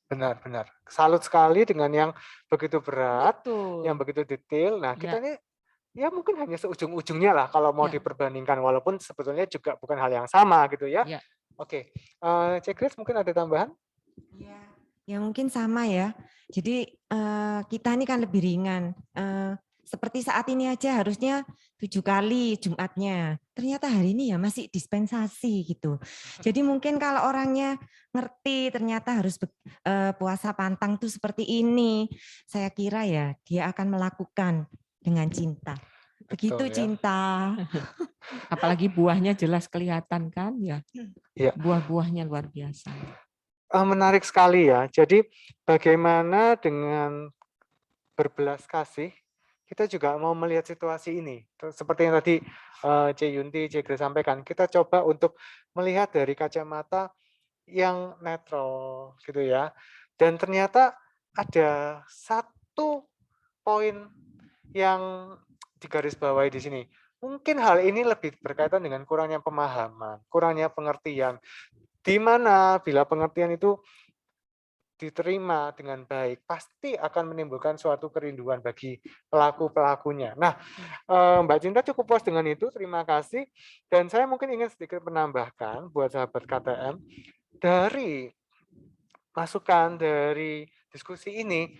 Benar. Salut sekali dengan yang begitu berat, yang Betul. begitu detail. Nah, kita Ya, ini ya mungkin hanya seujung-ujungnya lah kalau mau ya, diperbandingkan, walaupun sebetulnya juga bukan hal yang sama gitu ya. ya. Oke, Cek Grace mungkin ada tambahan? Iya. Ya mungkin sama ya. Jadi kita ini kan lebih ringan. Seperti saat ini aja harusnya 7 kali Jumatnya. Ternyata hari ini ya masih dispensasi gitu. Jadi mungkin kalau orangnya ngerti ternyata harus puasa pantang tuh seperti ini. Saya kira ya dia akan melakukan dengan cinta. Begitu Betul ya. cinta. Apalagi buahnya jelas kelihatan kan ya. Iya. Buah-buahnya luar biasa. Menarik sekali ya. Jadi bagaimana dengan berbelas kasih, kita juga mau melihat situasi ini. Seperti yang tadi C. Yunti, C. Grace sampaikan, kita coba untuk melihat dari kacamata yang netral gitu ya. Dan ternyata ada satu poin yang digarisbawahi di sini. Mungkin hal ini lebih berkaitan dengan kurangnya pemahaman, kurangnya pengertian. Di mana bila pengertian itu diterima dengan baik, pasti akan menimbulkan suatu kerinduan bagi pelaku-pelakunya. Nah, Mbak Cinta cukup puas dengan itu, terima kasih. Dan saya mungkin ingin sedikit menambahkan buat sahabat KTM, dari masukan dari diskusi ini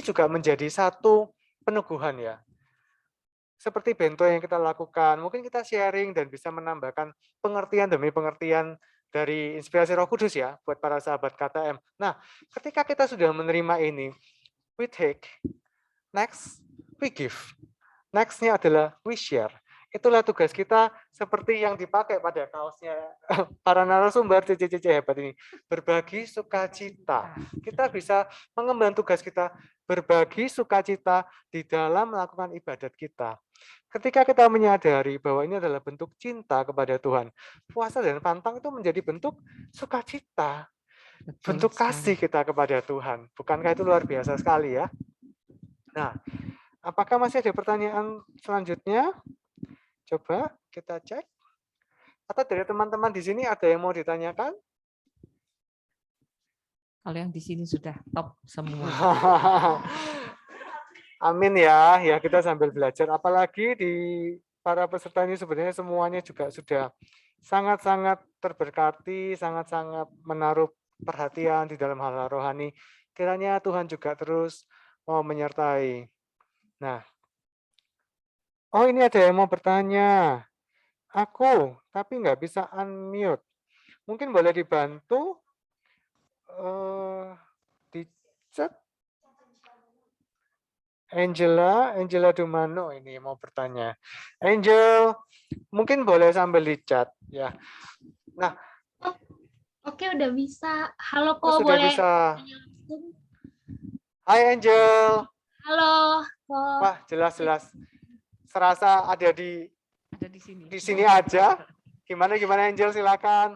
juga menjadi satu peneguhan ya. Seperti bento yang kita lakukan, mungkin kita sharing dan bisa menambahkan pengertian demi pengertian dari inspirasi Roh Kudus ya, buat para sahabat KTM. Nah, ketika kita sudah menerima ini, we take, next, we give. Next-nya adalah we share. Itulah tugas kita seperti yang dipakai pada kaosnya para narasumber CCCC hebat ini. Berbagi sukacita. Kita bisa mengemban tugas kita berbagi sukacita di dalam melakukan ibadat kita. Ketika kita menyadari bahwa ini adalah bentuk cinta kepada Tuhan, puasa dan pantang itu menjadi bentuk sukacita, bentuk kasih kita kepada Tuhan. Bukankah itu luar biasa sekali ya? Nah, apakah masih ada pertanyaan selanjutnya? Coba kita cek. Atau dari teman-teman di sini ada yang mau ditanyakan? Kalau yang di sini sudah top semua. Amin ya, ya kita sambil belajar. Apalagi di para peserta ini sebenarnya semuanya juga sudah sangat-sangat terberkati, sangat-sangat menaruh perhatian di dalam hal rohani. Kiranya Tuhan juga terus mau menyertai. Nah, oh ini ada yang mau bertanya. Aku, tapi nggak bisa unmute. Mungkin boleh dibantu di chat. Angela Dumano ini mau bertanya. Angel, mungkin boleh sambil di chat ya. Nah, oke udah bisa. Halo sudah Ko, boleh bisa. tanya langsung? Hai Angel. Halo Ko. Wah, jelas-jelas. Serasa ada di sini. Di sini aja. Gimana Angel, silakan.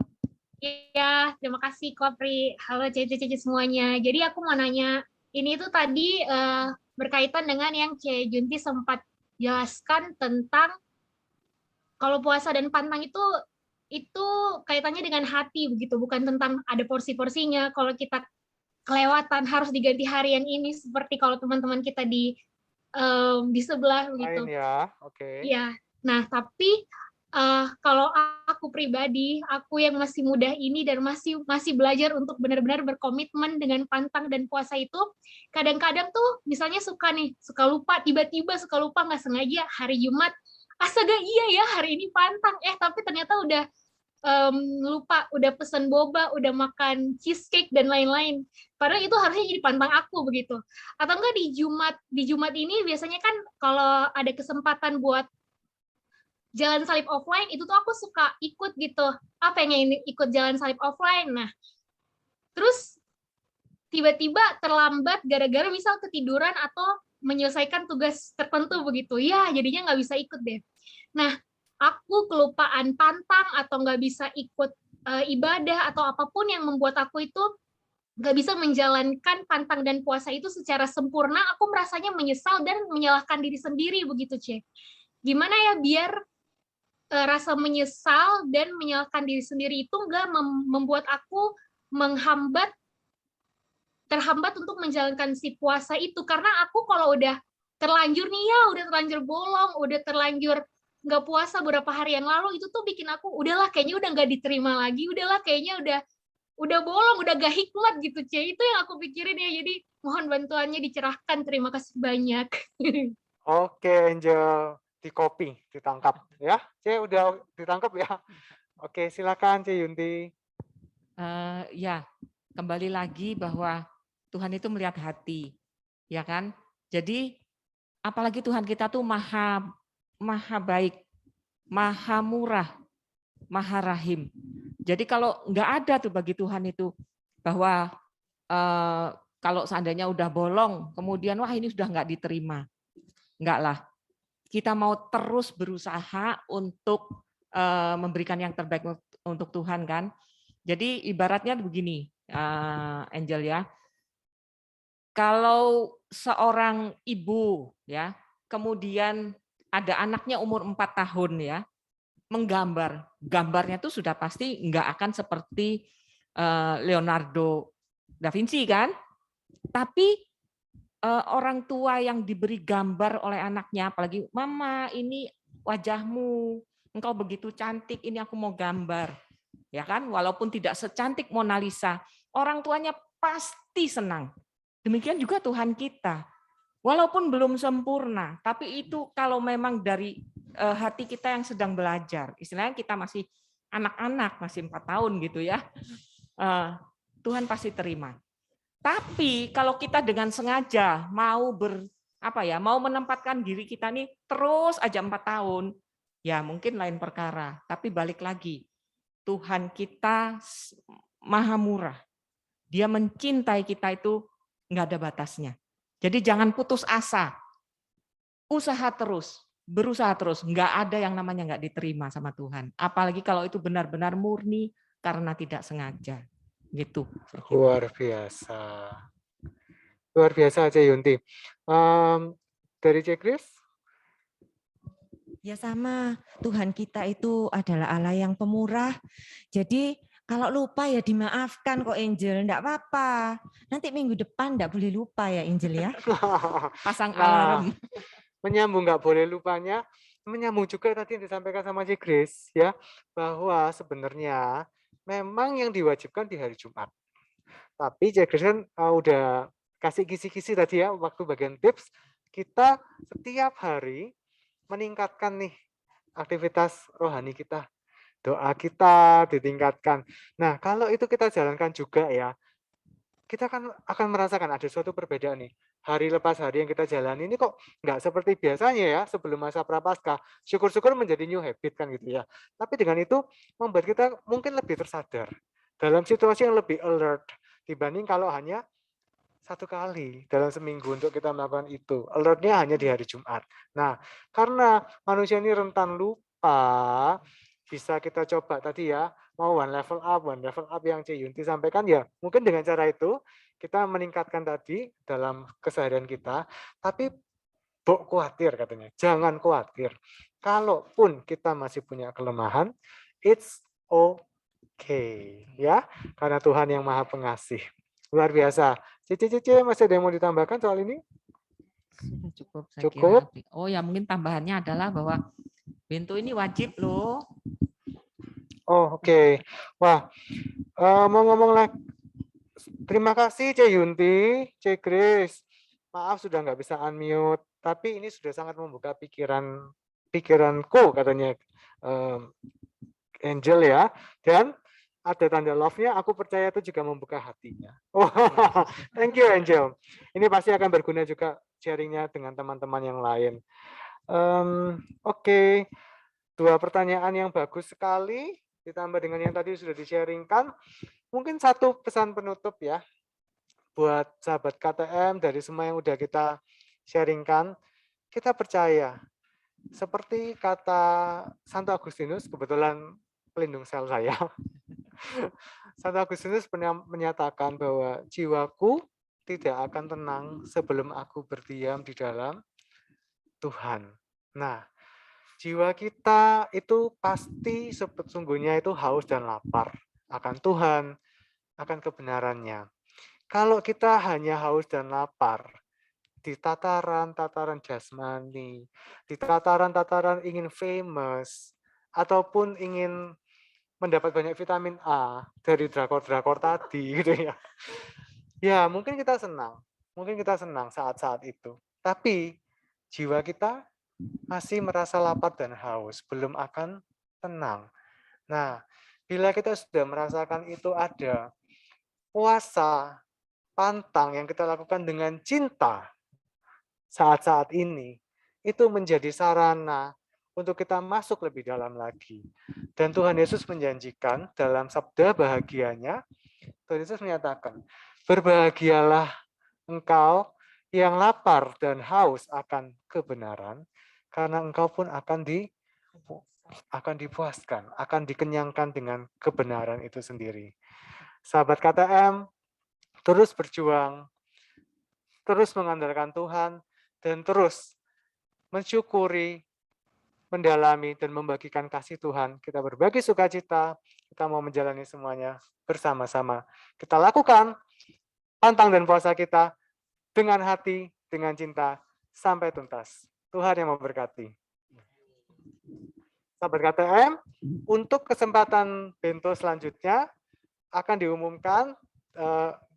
Iya, terima kasih Kopri. Halo Cici semuanya. Jadi aku mau nanya, ini tuh tadi berkaitan dengan yang C. Junti sempat jelaskan tentang kalau puasa dan pantang itu kaitannya dengan hati begitu, bukan tentang ada porsi-porsinya. Kalau kita kelewatan harus diganti hari yang ini, seperti kalau teman-teman kita di sebelah begitu. Lain ya, oke. Iya. Nah, tapi kalau aku pribadi, aku yang masih muda ini dan masih belajar untuk benar-benar berkomitmen dengan pantang dan puasa itu, kadang-kadang tuh misalnya suka lupa, tiba-tiba suka lupa nggak sengaja hari Jumat, astaga iya ya hari ini pantang, tapi ternyata udah lupa, udah pesen boba, udah makan cheesecake dan lain-lain. Padahal itu harusnya jadi pantang aku begitu. Atau enggak di Jumat ini biasanya kan kalau ada kesempatan buat jalan salib offline itu tuh aku suka ikut gitu. Pengen ikut jalan salib offline. Nah, terus tiba-tiba terlambat gara-gara misal ketiduran atau menyelesaikan tugas tertentu begitu. Ya, jadinya nggak bisa ikut deh. Nah, aku kelupaan pantang atau nggak bisa ikut ibadah atau apapun yang membuat aku itu nggak bisa menjalankan pantang dan puasa itu secara sempurna, aku merasanya menyesal dan menyalahkan diri sendiri begitu, Cek. Gimana ya biar rasa menyesal dan menyalahkan diri sendiri itu nggak membuat aku menghambat terhambat untuk menjalankan si puasa itu. Karena aku kalau udah terlanjur nih ya, udah terlanjur bolong, udah terlanjur nggak puasa beberapa hari yang lalu, itu tuh bikin aku udahlah kayaknya udah nggak diterima lagi, udahlah kayaknya udah bolong, udah gak hikmat gitu, C. Itu yang aku pikirin ya. Jadi mohon bantuannya dicerahkan. Terima kasih banyak. Oke, Angel, di copy, ditangkap ya. C udah ditangkap ya. Oke, silakan C Yunti. Ya, kembali lagi bahwa Tuhan itu melihat hati, ya kan? Jadi apalagi Tuhan kita tuh maha baik, maha murah, maha rahim. Jadi kalau nggak ada tuh bagi Tuhan itu bahwa kalau seandainya udah bolong, kemudian wah ini sudah nggak diterima, nggak lah. Kita mau terus berusaha untuk memberikan yang terbaik untuk Tuhan kan. Jadi ibaratnya begini, Angel ya. Kalau seorang ibu ya, kemudian ada anaknya umur 4 tahun ya, menggambar, gambarnya tuh sudah pasti nggak akan seperti Leonardo da Vinci kan, tapi orang tua yang diberi gambar oleh anaknya, apalagi mama ini wajahmu, engkau begitu cantik, ini aku mau gambar, ya kan, walaupun tidak secantik Mona Lisa, orang tuanya pasti senang. Demikian juga Tuhan kita, walaupun belum sempurna, tapi itu kalau memang dari hati kita yang sedang belajar, istilahnya kita masih anak-anak, masih 4 tahun gitu ya, Tuhan pasti terima. Tapi kalau kita dengan sengaja mau mau menempatkan diri kita nih terus aja 4 tahun, ya mungkin lain perkara. Tapi balik lagi, Tuhan kita maha murah. Dia mencintai kita itu nggak ada batasnya. Jadi jangan putus asa. Usaha terus, berusaha terus. Nggak ada yang namanya nggak diterima sama Tuhan. Apalagi kalau itu benar-benar murni karena tidak sengaja. Gitu. Luar biasa. Luar biasa aja Yunti. Dari C. Chris? Ya sama, Tuhan kita itu adalah Allah yang pemurah. Jadi kalau lupa ya dimaafkan kok Angel, enggak apa-apa. Nanti minggu depan enggak boleh lupa ya Angel ya. Pasang alarm. Menyambung nggak boleh lupanya, menyambung juga tadi yang disampaikan sama C. Chris ya, bahwa sebenarnya memang yang diwajibkan di hari Jumat. Tapi C. Chris kan udah kasih kisi-kisi tadi ya, waktu bagian tips, kita setiap hari meningkatkan nih aktivitas rohani kita. Doa kita ditingkatkan. Nah, kalau itu kita jalankan juga ya, kita kan akan merasakan ada suatu perbedaan nih. Hari lepas hari yang kita jalani ini kok nggak seperti biasanya ya sebelum masa prapaskah. Syukur-syukur menjadi new habit kan gitu ya. Tapi dengan itu membuat kita mungkin lebih tersadar dalam situasi yang lebih alert dibanding kalau hanya satu kali dalam seminggu untuk kita melakukan itu. Alertnya hanya di hari Jumat. Nah, karena manusia ini rentan lupa, bisa kita coba tadi ya, mau one level up yang C. Yunti sampaikan ya, mungkin dengan cara itu kita meningkatkan tadi dalam keseharian kita, tapi bok khawatir katanya, jangan khawatir. Kalaupun kita masih punya kelemahan, it's okay ya, karena Tuhan yang Maha Pengasih. Luar biasa. Cici, masih ada yang mau ditambahkan soal ini? Sudah cukup, saya Cukup. kira. Oh ya, mungkin tambahannya adalah bahwa pintu ini wajib loh. Oh, oke. Wah, mau ngomong lagi. Terima kasih C. Yunti, C. Chris. Maaf sudah nggak bisa unmute, tapi ini sudah sangat membuka pikiranku katanya Angel ya. Dan ada tanda love-nya, aku percaya itu juga membuka hatinya. Oh, thank you Angel. Ini pasti akan berguna juga sharingnya dengan teman-teman yang lain. Oke. 2 pertanyaan yang bagus sekali, ditambah dengan yang tadi sudah di-sharingkan. Mungkin satu pesan penutup ya, buat sahabat KTM dari semua yang udah kita sharingkan. Kita percaya, seperti kata Santo Agustinus, kebetulan pelindung sel saya. Santo Agustinus menyatakan bahwa jiwaku tidak akan tenang sebelum aku berdiam di dalam Tuhan. Nah, jiwa kita itu pasti sesungguhnya itu haus dan lapar akan Tuhan, akan kebenarannya. Kalau kita hanya haus dan lapar di tataran-tataran jasmani, di tataran-tataran ingin famous, ataupun ingin mendapat banyak vitamin A dari drakor-drakor tadi gitu ya. Ya, mungkin kita senang saat-saat itu. Tapi jiwa kita masih merasa lapar dan haus, belum akan tenang. Nah, bila kita sudah merasakan itu ada puasa, pantang yang kita lakukan dengan cinta saat-saat ini, itu menjadi sarana untuk kita masuk lebih dalam lagi. Dan Tuhan Yesus menjanjikan dalam sabda bahagianya, Tuhan Yesus menyatakan, berbahagialah engkau yang lapar dan haus akan kebenaran, karena engkau pun akan dipuaskan, akan dikenyangkan dengan kebenaran itu sendiri. Sahabat KTM, terus berjuang, terus mengandalkan Tuhan, dan terus mensyukuri, mendalami, dan membagikan kasih Tuhan. Kita berbagi sukacita, kita mau menjalani semuanya bersama-sama. Kita lakukan pantang dan puasa kita dengan hati, dengan cinta, sampai tuntas. Tuhan yang memberkati. Sahabat KTM, untuk kesempatan bento selanjutnya akan diumumkan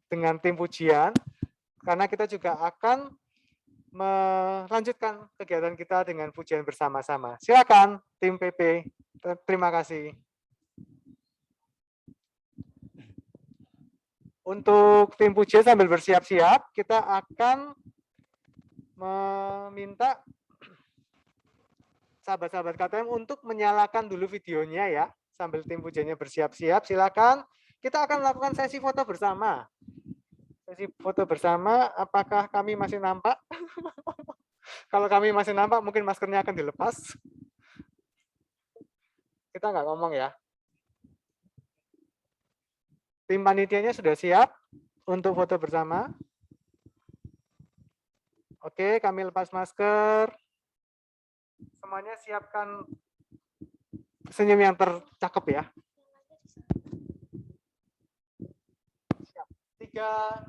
dengan tim pujian, karena kita juga akan melanjutkan kegiatan kita dengan pujian bersama-sama. Silakan tim PP. Terima kasih. Untuk tim pujian sambil bersiap-siap, kita akan meminta sahabat-sahabat KTM untuk menyalakan dulu videonya ya, sambil tim pujiannya bersiap-siap. Silakan. Kita akan melakukan sesi foto bersama. Sesi foto bersama, apakah kami masih nampak? Kalau kami masih nampak, mungkin maskernya akan dilepas. Kita nggak ngomong ya. Tim panitianya sudah siap untuk foto bersama. Oke, kami lepas masker. Semuanya siapkan senyum yang tercakep ya. 3,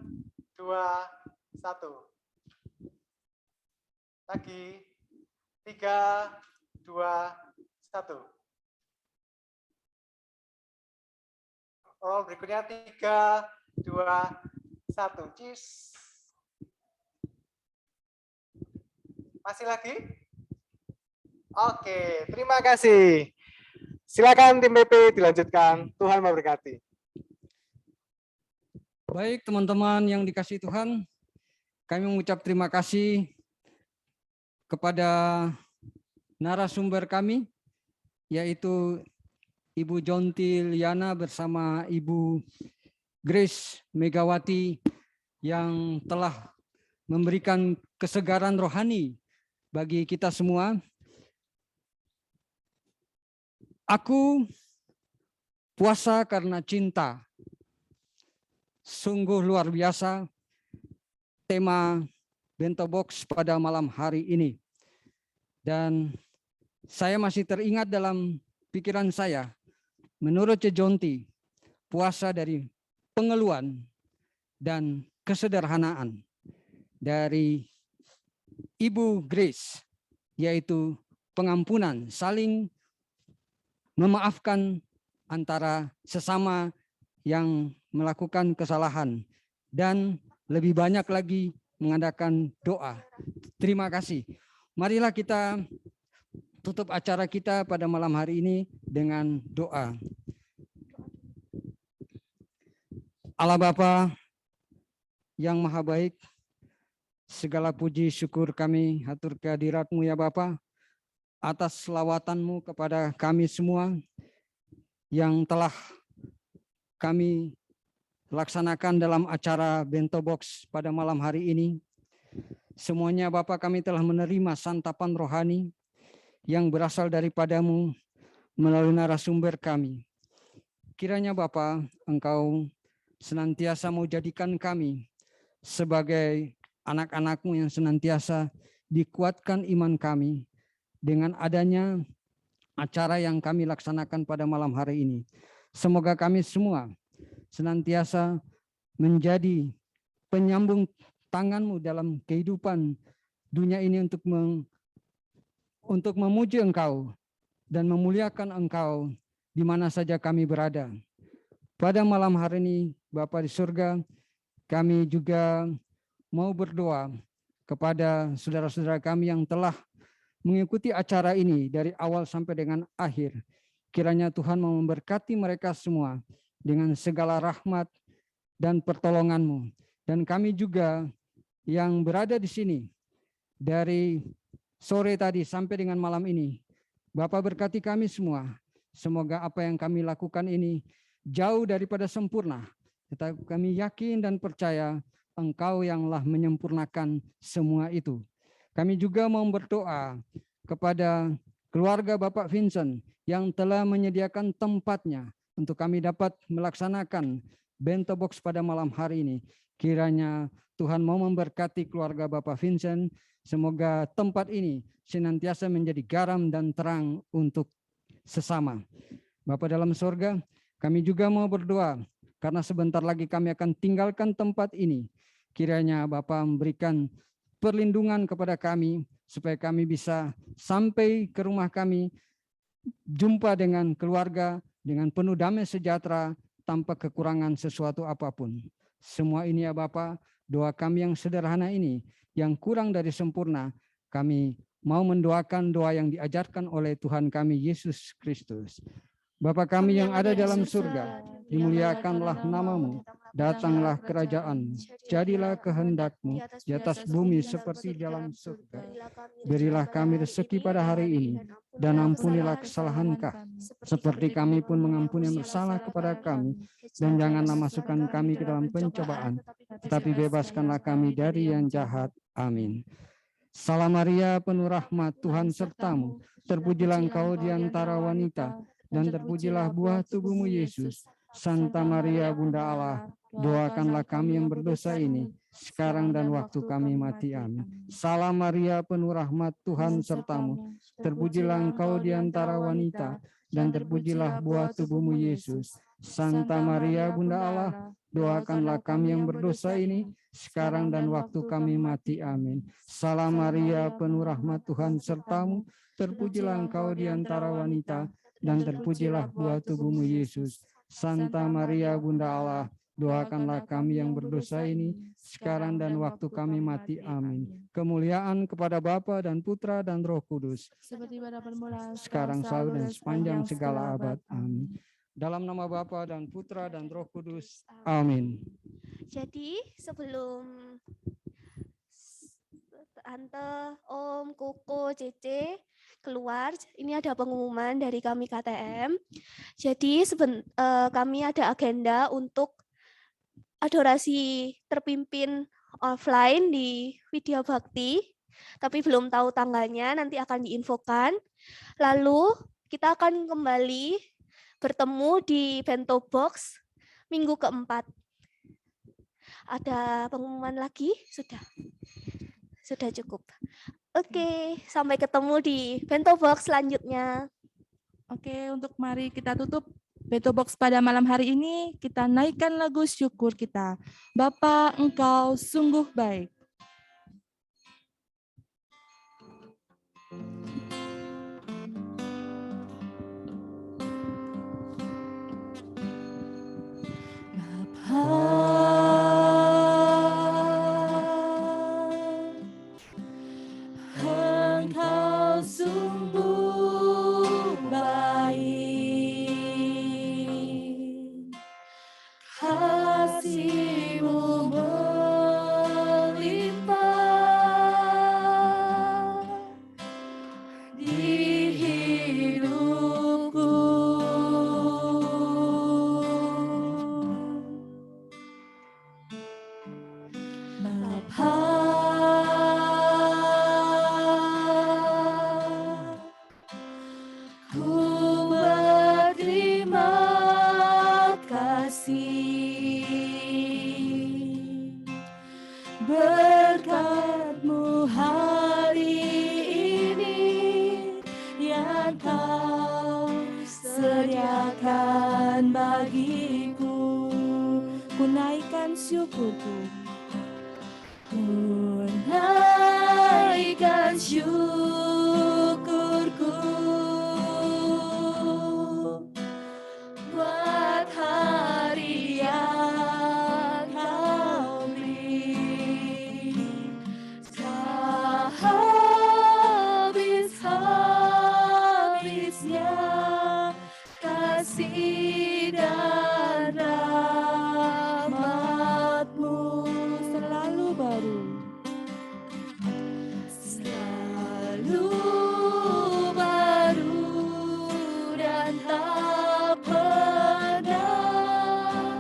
2, 1. Lagi. 3, 2, 1. Oh, berikutnya 3, 2, 1. Cheers. Masih lagi? Oke, terima kasih. Silakan tim PP dilanjutkan. Tuhan memberkati. Baik teman-teman yang dikasihi Tuhan, kami mengucap terima kasih kepada narasumber kami, yaitu Ibu Jonti Liana bersama Ibu Grace Megawati yang telah memberikan kesegaran rohani bagi kita semua. Aku puasa karena cinta. Sungguh luar biasa tema Bento Box pada malam hari ini. Dan saya masih teringat dalam pikiran saya, menurut Jonti, puasa dari pengeluhan dan kesederhanaan dari Ibu Grace, yaitu pengampunan, saling memaafkan antara sesama yang melakukan kesalahan, dan lebih banyak lagi mengadakan doa. Terima kasih. Marilah kita tutup acara kita pada malam hari ini dengan doa. Allah Bapa yang Maha Baik, segala puji syukur kami hatur kehadirat-Mu ya Bapa, atas selawatan-Mu kepada kami semua yang telah kami laksanakan dalam acara Bento Box pada malam hari ini. Semuanya Bapa, kami telah menerima santapan rohani yang berasal daripada-Mu melalui narasumber kami. Kiranya Bapa, Engkau senantiasa mau jadikan kami sebagai anak-anak-Mu yang senantiasa dikuatkan iman kami dengan adanya acara yang kami laksanakan pada malam hari ini. Semoga kami semua senantiasa menjadi penyambung tangan-Mu dalam kehidupan dunia ini untuk memuji Engkau dan memuliakan Engkau di mana saja kami berada. Pada malam hari ini, Bapa di surga, kami juga mau berdoa kepada saudara-saudara kami yang telah mengikuti acara ini dari awal sampai dengan akhir. Kiranya Tuhan mau memberkati mereka semua dengan segala rahmat dan pertolongan-Mu. Dan kami juga yang berada di sini dari sore tadi sampai dengan malam ini, Bapa berkati kami semua. Semoga apa yang kami lakukan ini jauh daripada sempurna. Tetapi kami yakin dan percaya Engkau yanglah menyempurnakan semua itu. Kami juga mau berdoa kepada keluarga Bapak Vincent yang telah menyediakan tempatnya untuk kami dapat melaksanakan Bento Box pada malam hari ini. Kiranya Tuhan mau memberkati keluarga Bapak Vincent. Semoga tempat ini senantiasa menjadi garam dan terang untuk sesama. Bapa dalam surga, kami juga mau berdoa karena sebentar lagi kami akan tinggalkan tempat ini. Kiranya Bapa memberikan perlindungan kepada kami supaya kami bisa sampai ke rumah kami, jumpa dengan keluarga dengan penuh damai sejahtera tanpa kekurangan sesuatu apapun. Semua ini ya Bapa, doa kami yang sederhana ini, yang kurang dari sempurna, kami mau mendoakan doa yang diajarkan oleh Tuhan kami Yesus Kristus. Bapa kami yang ada dalam surga, dimuliakanlah nama-Mu, datanglah kerajaan-Mu, jadilah kehendak-Mu di atas bumi seperti dalam surga. Berilah kami rezeki pada hari ini, dan ampunilah kesalahan kami, seperti kami pun mengampuni yang bersalah kepada kami, dan janganlah masukkan kami ke dalam pencobaan, tetapi bebaskanlah kami dari yang jahat. Amin. Salam Maria, penuh rahmat, Tuhan sertamu, terpujilah engkau di antara wanita, dan terpujilah buah tubuhmu Yesus. Santa Maria Bunda Allah, doakanlah kami yang berdosa ini, sekarang dan waktu kami mati. Amin. Salam Maria, penuh rahmat, Tuhan sertamu, terpujilah engkau di antara wanita, dan terpujilah buah tubuhmu Yesus. Santa Maria Bunda Allah, doakanlah kami yang berdosa ini, sekarang dan waktu kami mati. Amin. Salam Maria, penuh rahmat, Tuhan sertamu, terpujilah engkau di antara wanita, dan terpujilah buah tubuhmu Yesus. Santa Maria Bunda Allah, doakanlah kami yang berdosa ini, sekarang dan waktu kami mati. Amin. Kemuliaan kepada Bapa dan Putra dan Roh Kudus, seperti pada permulaan, sekarang selalu dan sepanjang segala abad. Amin. Dalam nama Bapa dan Putra dan Roh Kudus. Amin. Jadi sebelum Tante, Om, Koko, Cece keluar, ini ada pengumuman dari kami KTM. Jadi kami ada agenda untuk adorasi terpimpin offline di Widya Bakti, tapi belum tahu tanggalnya, nanti akan diinfokan. Lalu kita akan kembali bertemu di Bento Box minggu keempat. Ada pengumuman lagi? Sudah cukup. Oke, sampai ketemu di Bento Box selanjutnya. Oke, untuk mari kita tutup Bento Box pada malam hari ini, kita naikkan lagu syukur kita. Bapa, Engkau sungguh baik. Engkau sungguh baik, kasih-Mu melimpah di hidupku. Ku berterima kasih berkat-Mu hari ini yang Kau sediakan bagiku. Ku naikkan syukurku syukurku buat hari yang kau beri. Tak habis-habisnya kasih dan rahmat-Mu selalu baru. Selalu baru dan tak pernah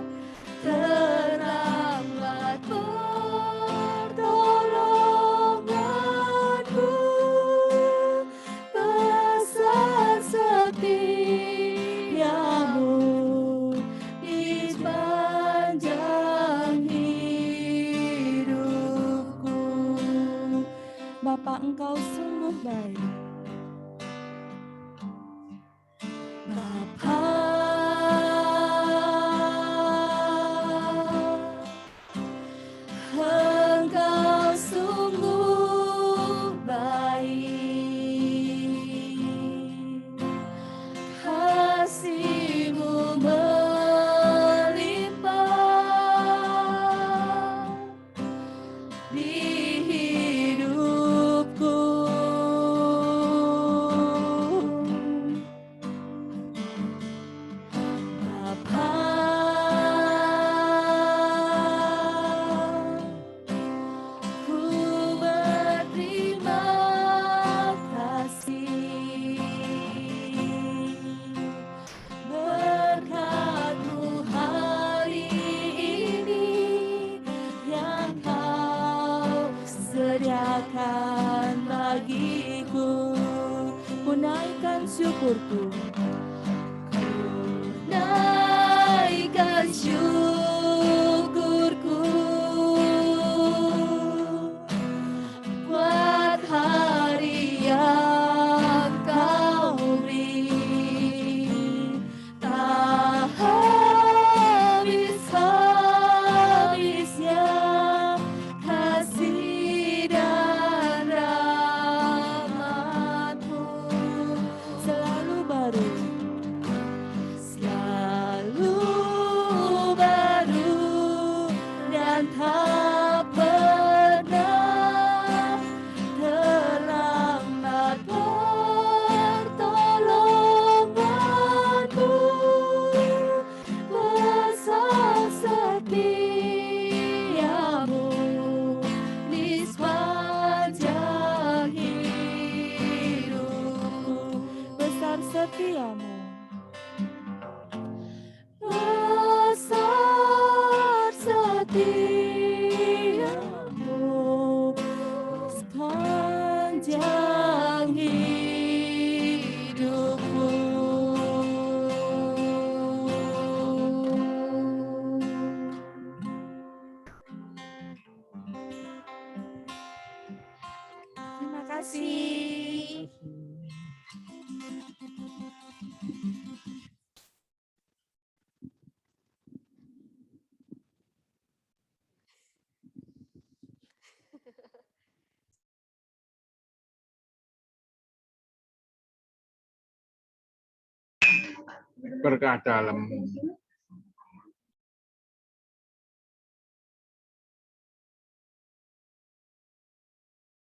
terlambat pertolongan-Mu. Besar setiamu di sepanjang hidupku. Bapa, Engkau sungguh baik. Bapa, Engkau sungguh baik. Kasih-Mu melimpah di hidupku. Bapa, ku berterima kasih berkat-Mu hari ini yang Kau sediakan bagiku. Ku naikkan syukurku, ku naikkan syukurku buat hari yang Kau beri. Tak habis-habisnya kasih dan rahmat-Mu selalu baru. Selalu baru dan tak pernah terlambat pertolongan-Mu. Besar setiamu di sepanjang hidupku. Besar setiamu. Besar setiamu sepanjang hidupku. Terima kasih. Berkah dalam